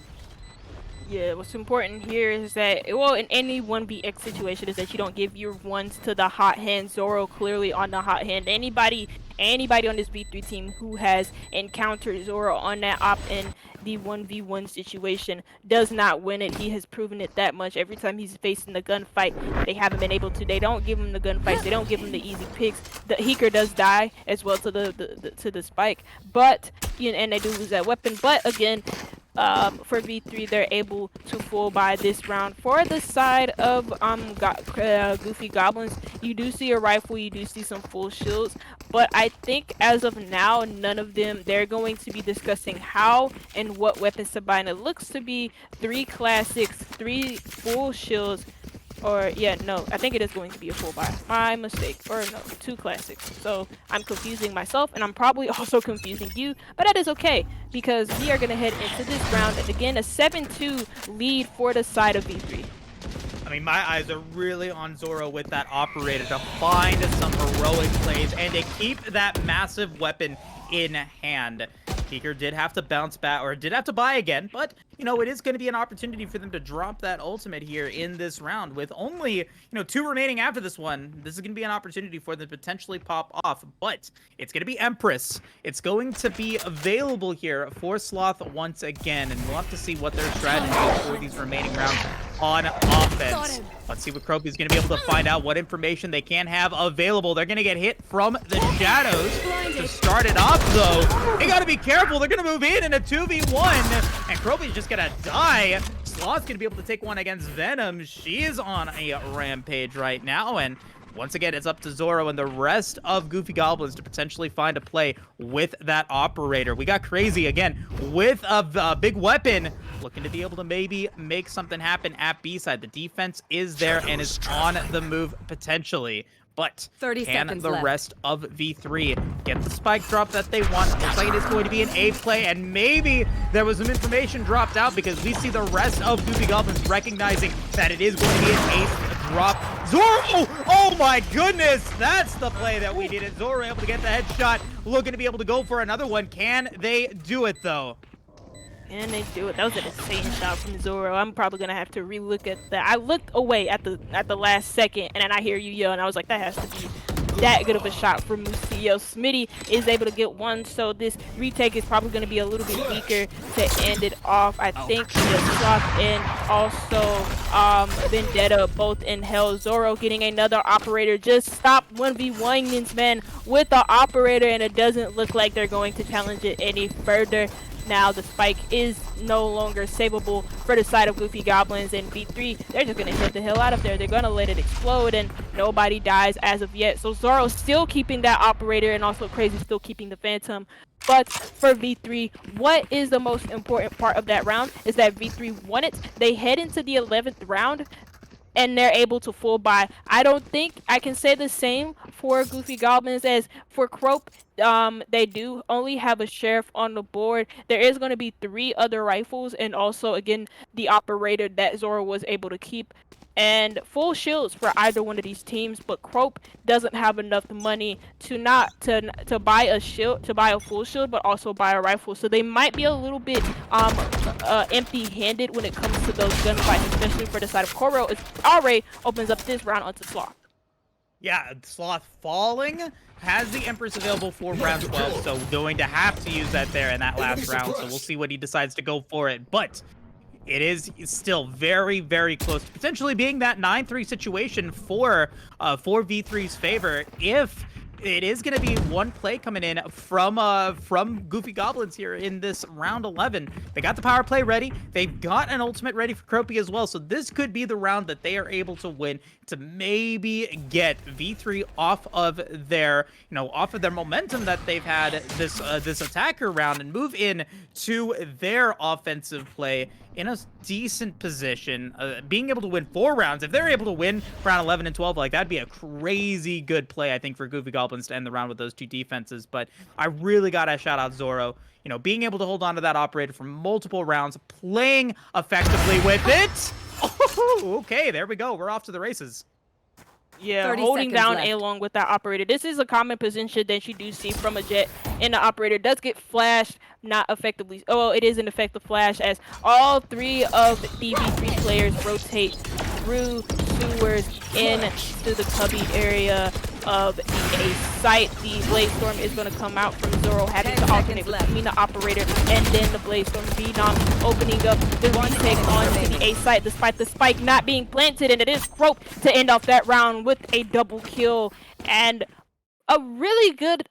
Yeah, what's important here is that, well, in any 1vx situation, is that you don't give your ones to the hot hand. Zoro clearly on the hot hand. Anybody on this V3 team who has encountered Zoro on that op in the 1v1 situation does not win it. He has proven it that much. Every time he's facing the gunfight, they haven't been able to. They don't give him the gunfights. They don't give him the easy picks. The Heeker does die as well to the spike, but and they do lose that weapon. But again, for V3, they're able to full buy this round. For the side of Goofy Goblins, you do see a rifle, you do see some full shields, but I think as of now, none of them, they're going to be discussing how and what weapons to buy, and it looks to be 3 classics, 3 full shields, or yeah, no, I think it is going to be a full buy. My mistake. Or no, 2 classics. So I'm confusing myself, and I'm probably also confusing you, but that is okay, because we are going to head into this round. And again, a 7-2 lead for the side of V3. I mean, my eyes are really on Zoro with that operator to find some heroic plays and to keep that massive weapon in hand. Heeker did have to bounce back, or did have to buy again, but, you know, it is going to be an opportunity for them to drop that ultimate here in this round. With only, you know, 2 remaining after this one, this is going to be an opportunity for them to potentially pop off, but it's going to be Empress. It's going to be available here for Sloth once again, and we'll have to see what their strategy is for these remaining rounds on offense. Let's see what Croppy's going to be able to find out, what information they can have available. They're going to get hit from the shadows to start it off, though. They got to be careful. They're going to move in a 2v1, and Croppy's just going to die. Sloth's going to be able to take one against Venom. She is on a rampage right now, and once again, it's up to Zoro and the rest of Goofy Goblins to potentially find a play with that operator. We got Crazy again with a big weapon, looking to be able to maybe make something happen at B side. The defense is there and is on the move potentially. But 30 can seconds the left. rest of V3 get the spike drop that they want? Looks like it is going to be an A play, and maybe there was some information dropped out because we see the rest of Goofy Goblins recognizing that it is going to be an ace drop. Zoro! Oh my goodness! That's the play that we needed. Zoro able to get the headshot, looking to be able to go for another one. Can they do it though? And they do it. That was an insane shot from Zoro. I'm probably gonna have to relook at that. I looked away at the last second, and then I hear you yell, and I was like, that has to be that good of a shot from Musio. Smitty is able to get one, so this retake is probably gonna be a little bit weaker to end it off. I think the Sloth and also Vendetta both in hell. Zoro getting another operator. Just stop 1v1 this man with the operator, and it doesn't look like they're going to challenge it any further. Now the spike is no longer savable for the side of Goofy Goblins, and V3, they're just going to hit the hell out of there. They're going to let it explode, and nobody dies as of yet. So Zoro's still keeping that operator, and also Crazy still keeping the Phantom. But for V3, what is the most important part of that round is that V3 won it. They head into the 11th round, and they're able to full buy. I don't think I can say the same for Goofy Goblins as for Crope. They do only have a sheriff on the board. There is going to be 3 other rifles, and also again the operator that Zoro was able to keep, and full shields for either one of these teams. But Crope doesn't have enough money to buy a shield, to buy a full shield, but also buy a rifle. So they might be a little bit empty-handed when it comes to those gunfights, especially for the side of Koro. It already opens up this round onto Sloth. Yeah, Sloth falling, has the Empress available for round 12, so going to have to use that there in that last round, so we'll see what he decides to go for it. But it is still very, very close to potentially being that 9-3 situation for V3's favor if it is going to be one play coming in from Goofy Goblins here in this round 11. They got the power play ready. They've got an ultimate ready for Cropey as well. So this could be the round that they are able to win to maybe get V3 off of their, off of their momentum that they've had this attacker round and move in to their offensive play in a decent position, being able to win 4 rounds. If they're able to win round 11 and 12, like that'd be a crazy good play, I think, for Goofy Goblins to end the round with those 2 defenses. But I really gotta shout out Zoro, being able to hold on to that operator for multiple rounds, playing effectively with it. Oh, okay, there we go. We're off to the races. Yeah, holding down A long with that operator. This is a common position that you do see from a Jet, and the operator does get flashed, not effectively. Oh, it is an effective flash as all 3 of the V3 players rotate through sewers into the cubby area of the A site. The Blaze Storm is going to come out from Zoro, having to alternate between the operator and then the Blaze Storm. Venom opening up the retake onto the A site, despite the spike not being planted, and it is Crope to end off that round with a double kill and a really good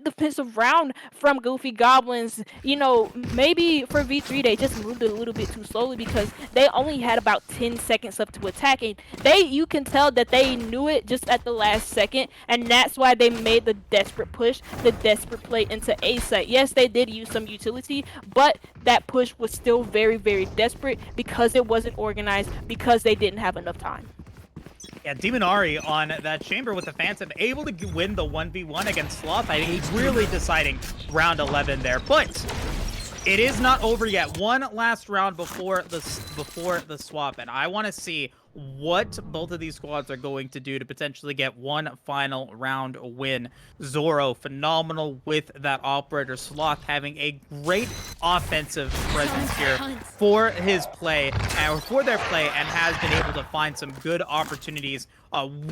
defensive round from Goofy Goblins. Maybe for V3 they just moved a little bit too slowly because they only had about 10 seconds left to attack, and you can tell that they knew it just at the last second, and that's why they made the desperate push, the desperate play into A site. Yes, they did use some utility, but that push was still very, very desperate because it wasn't organized, because they didn't have enough time. Yeah, Demonari on that chamber with the Phantom, able to win the 1v1 against Sloth. I think he's really deciding round 11 there, but it is not over yet. One last round before the swap, and I want to see what both of these squads are going to do to potentially get one final round win. Zoro, phenomenal with that operator. Sloth having a great offensive presence here for his play, or for their play, and has been able to find some good opportunities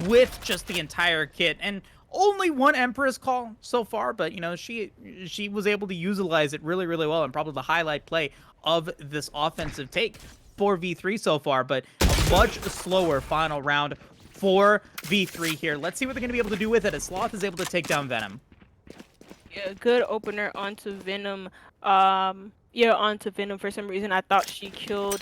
with just the entire kit. And only one Empress call so far, but she was able to utilize it really, really well, and probably the highlight play of this offensive take for V3 so far. But a much slower final round for V3 here. Let's see what they're going to be able to do with it as Sloth is able to take down Venom. Yeah, good opener onto Venom. Onto Venom. For some reason, I thought she killed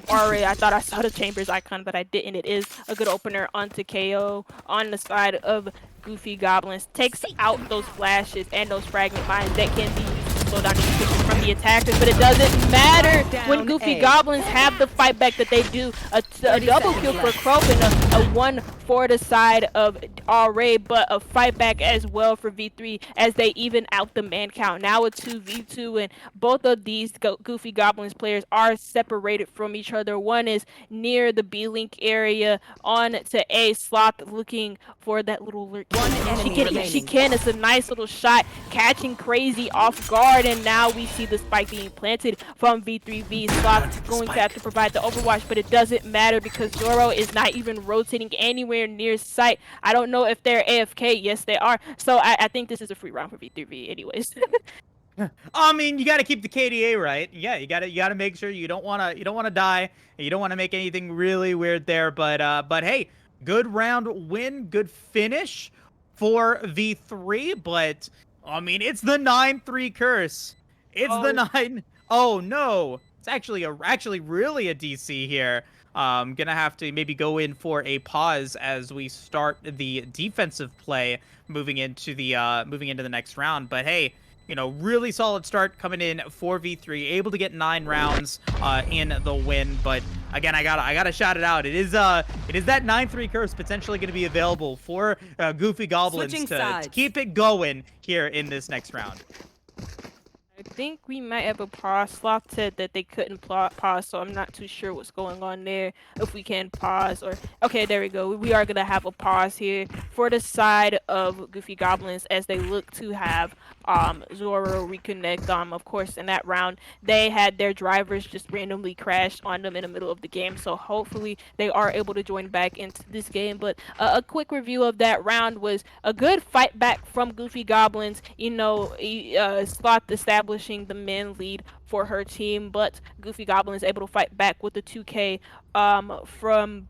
Ari. I thought I saw the Chambers icon, but I didn't. It is a good opener onto KO on the side of Goofy Goblins. Takes out those flashes and those fragment mines that can be used slow down execution from the attackers, but it doesn't matter when Down Goofy A. Goblins have the fight back that they do. A 30 double seconds kill for left. Croak and a one for the side of RA, but a fight back as well for V3 as they even out the man count. Now a 2v2, and both of these Goofy Goblins players are separated from each other. One is near the B-Link area on to A. Sloth looking for that little lurk. One She enemy can, remaining. she can. It's a nice little shot, catching Crazy off guard, and now we see the spike being planted from V3V. Sloth going to have to provide the overwatch, but it doesn't matter because Zoro is not even rotating anywhere near sight. I don't know if they're AFK. Yes, they are. So I think this is a free round for V3V anyways. I mean, you got to keep the KDA right. Yeah, you got to make sure you don't want to die. You don't want to make anything really weird there. But hey, good round win, good finish for V3. But I mean, it's the 9-3 curse. It's the 9. Oh no, it's actually really a DC here. Gonna have to maybe go in for a pause as we start the defensive play moving into the next round. But hey, you know, really solid start coming in for V3, able to get 9 rounds in the win. But again, I gotta shout it out. It is that 9-3 curse potentially going to be available for Goofy Goblins to keep it going here in this next round. I think we might have a pause. Sloth said that they couldn't pause, so I'm not too sure what's going on there. If we can pause or... Okay, there we go. We are going to have a pause here for the side of Goofy Goblins as they look to have Zoro reconnect. Of course, in that round, they had their drivers just randomly crash on them in the middle of the game, so hopefully they are able to join back into this game. But a quick review of that round was a good fight back from Goofy Goblins. You know, Sloth establishing the man lead for her team, but Goofy Goblin is able to fight back with the 2K from,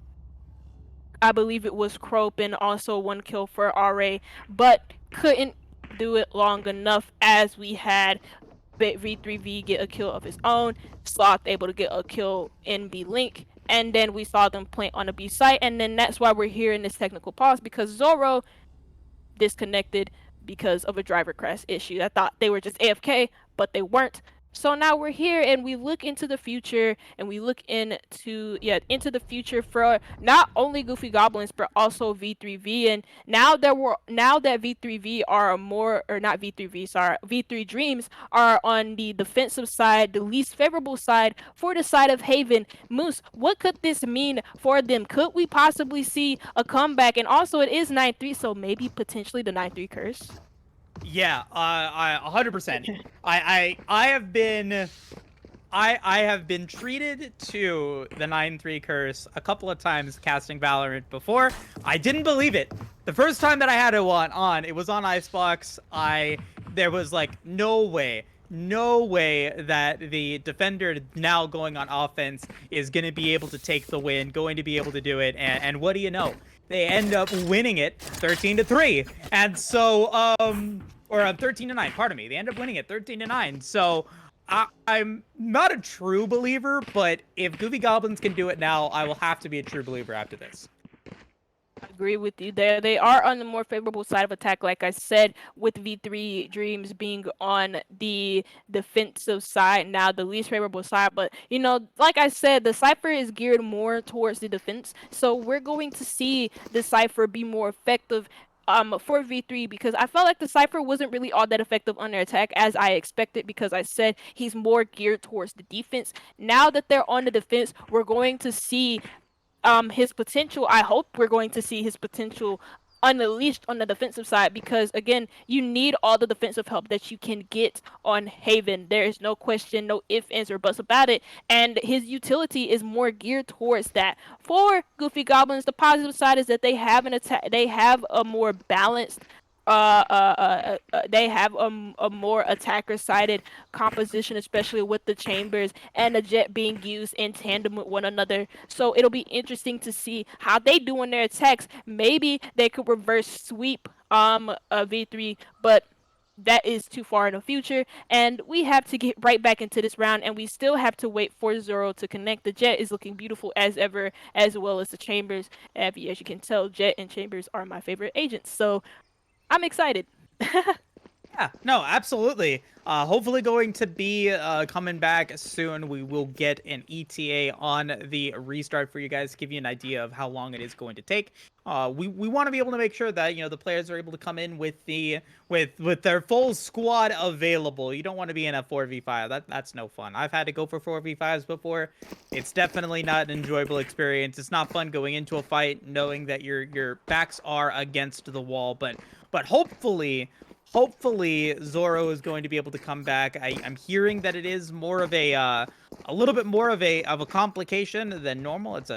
I believe it was Crope, and also 1 kill for RA, but couldn't do it long enough as we had V3V get a kill of his own, Sloth able to get a kill in B-Link, and then we saw them plant on a B site, and then that's why we're here in this technical pause, because Zoro disconnected because of a driver crash issue. I thought they were just AFK, but they weren't. So now we're here and we look into the future, and we look into the future for not only Goofy Goblins but also V3V. And now that V3V are more, or not V3V, sorry, V3 Dreams are on the defensive side, the least favorable side for the side of Haven. Moose, what could this mean for them? Could we possibly see a comeback? And also it is 9-3, so maybe potentially the 9-3 curse. Yeah, 100%. I have been treated to the 9-3 curse a couple of times casting Valorant before. I didn't believe it. The first time that I had it on, it was on Icebox. There was like no way that the defender now going on offense is going to be able to take the win, going to be able to do it. And what do you know? They end up winning it 13-3. And so, or 13-9, pardon me. They end up winning it 13-9. So I'm not a true believer, but if Goofy Goblins can do it now, I will have to be a true believer after this. I agree with you there. They are on the more favorable side of attack, like I said, with V3 Dreams being on the defensive side, now the least favorable side. But, you know, like I said, the Cypher is geared more towards the defense. So we're going to see the Cypher be more effective for V3, because I felt like the Cypher wasn't really all that effective on their attack as I expected, because I said he's more geared towards the defense. Now that they're on the defense, we're going to see his potential. I hope we're going to see his potential unleashed on the defensive side, because again, you need all the defensive help that you can get on Haven. There is no question, no ifs, ands, or buts about it, and his utility is more geared towards that. For Goofy Goblins, the positive side is that they have they have a more balanced they have a more attacker-sided composition, especially with the chambers and the jet being used in tandem with one another. So it'll be interesting to see how they do in their attacks. Maybe they could reverse sweep V3, but that is too far in the future, and we have to get right back into this round, and we still have to wait for Zoro to connect. The jet is looking beautiful as ever, as well as the chambers. As you can tell, jet and chambers are my favorite agents, so I'm excited. Yeah, no, absolutely. Hopefully going to be coming back soon. We will get an ETA on the restart for you guys to give you an idea of how long it is going to take. We want to be able to make sure that the players are able to come in with with their full squad available. You don't want to be in a 4v5. That's no fun. I've had to go for 4v5s before. It's definitely not an enjoyable experience. It's not fun going into a fight knowing that your backs are against the wall, but hopefully Zoro is going to be able to come back. I'm hearing that it is more of a little bit more of a complication than normal. It's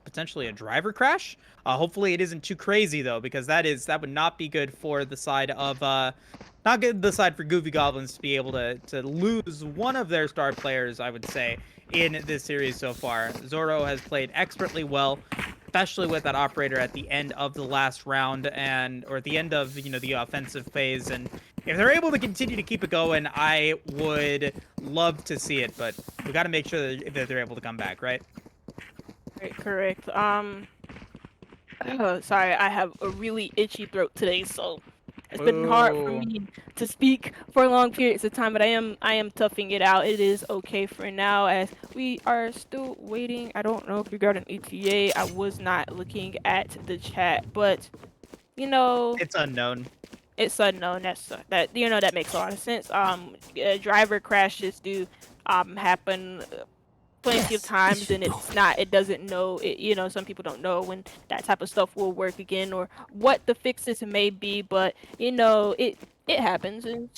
potentially a driver crash. Hopefully it isn't too crazy though, because that would not be good for the side of not good the side for Goofy Goblins to be able to lose one of their star players, I would say, in this series so far. Zoro has played expertly well, especially with that operator at the end of the last round or at the end of the offensive phase. And if they're able to continue to keep it going, I would love to see it. But we got to make sure that they're able to come back, right? Right, correct. Sorry, I have a really itchy throat today, so it's been hard for Ooh. me to speak for long periods of time, but I am toughing it out. It is okay for now, as we are still waiting. I don't know if we got an ETA. I was not looking at the chat, but It's unknown. it's unknown. That makes a lot of sense. Driver crashes do happen plenty of times, and it doesn't know it. Some people don't know when that type of stuff will work again or what the fixes may be, but it happens, and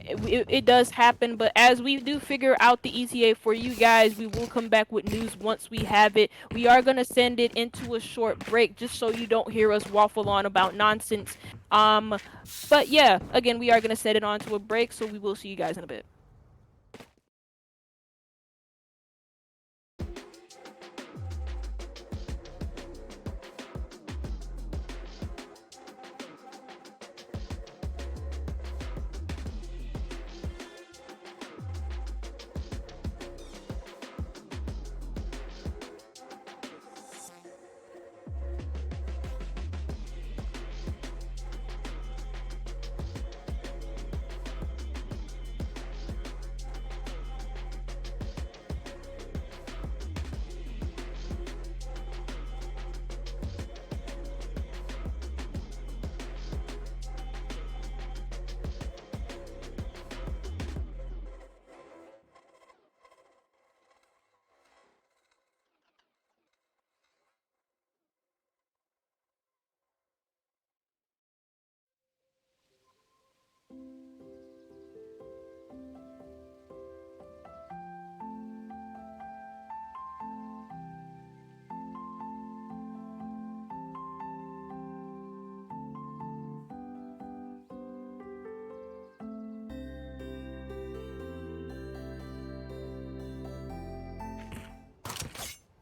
it does happen. But as we do figure out the ETA for you guys, we will come back with news once we have it. We are going to send it into a short break just so you don't hear us waffle on about nonsense. But yeah, again, we are going to set it on to a break, so we will see you guys in a bit.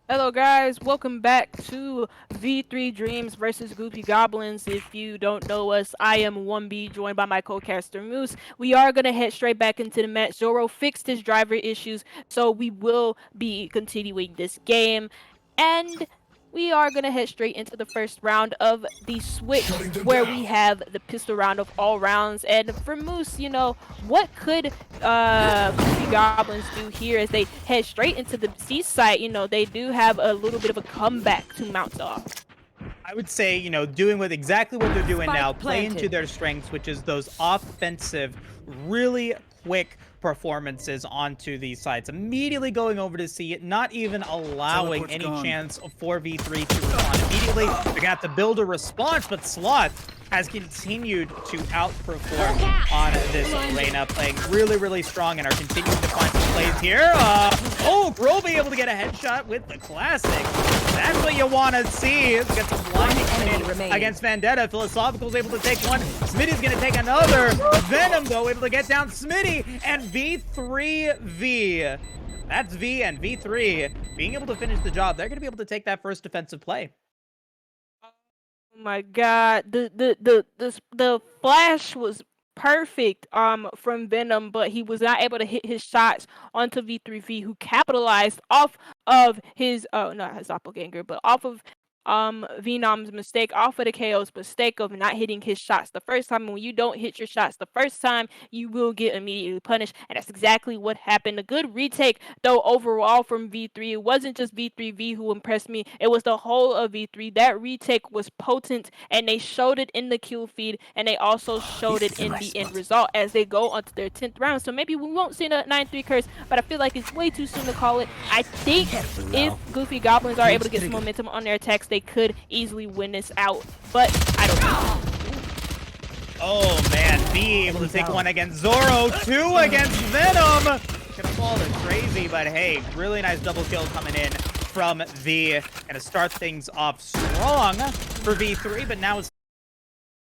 Hello guys, welcome back to V3 Dreams versus Goofy Goblins. If you don't know us, I am 1B, joined by my co-caster Moose. We are going to head straight back into the match. Zoro fixed his driver issues, so we will be continuing this game. And we are going to head straight into the first round of the switch, where we have the pistol round of all rounds. And for Moose, what could Goofy Goblins do here as they head straight into the C site? They do have a little bit of a comeback to mount off. I would say, doing exactly what they're doing now, play planted. into their strengths, which is those offensive, really quick performances onto these sites. Immediately going over to see it, not even allowing any chance of 4v3 to respond immediately. They're gonna have to build a response, but Sloth has continued to outperform on this arena, playing really, really strong, and are continuing to find some plays here. Grill be able to get a headshot with the classic. That's what you want to see. Get some blinding against Vendetta. Philosophical's able to take one. Smitty's going to take another. Venom, though, able to get down Smitty, and V3V. That's V and V3 being able to finish the job. They're going to be able to take that first defensive play. Oh my god, the flash was perfect from Venom, but he was not able to hit his shots onto V3V, who capitalized off of his not his doppelganger, but off of Venom's mistake off of the KO's mistake of not hitting his shots the first time. And when you don't hit your shots the first time, you will get immediately punished, and that's exactly what happened. A good retake, though, overall from V3. It wasn't just V3V who impressed me, it was the whole of V3. That retake was potent, and they showed it in the kill feed, and they also showed it in the end result as they go onto their 10th round. So maybe we won't see the 9-3 curse, but I feel like it's way too soon to call it. I think if Goofy Goblins are able to get some momentum on their attacks, they could easily win this out, but I don't know. Oh man, V able to take one against Zoro, two against Venom. Gonna fall to crazy, but hey, really nice double kill coming in from V. Gonna start things off strong for V3, but now it's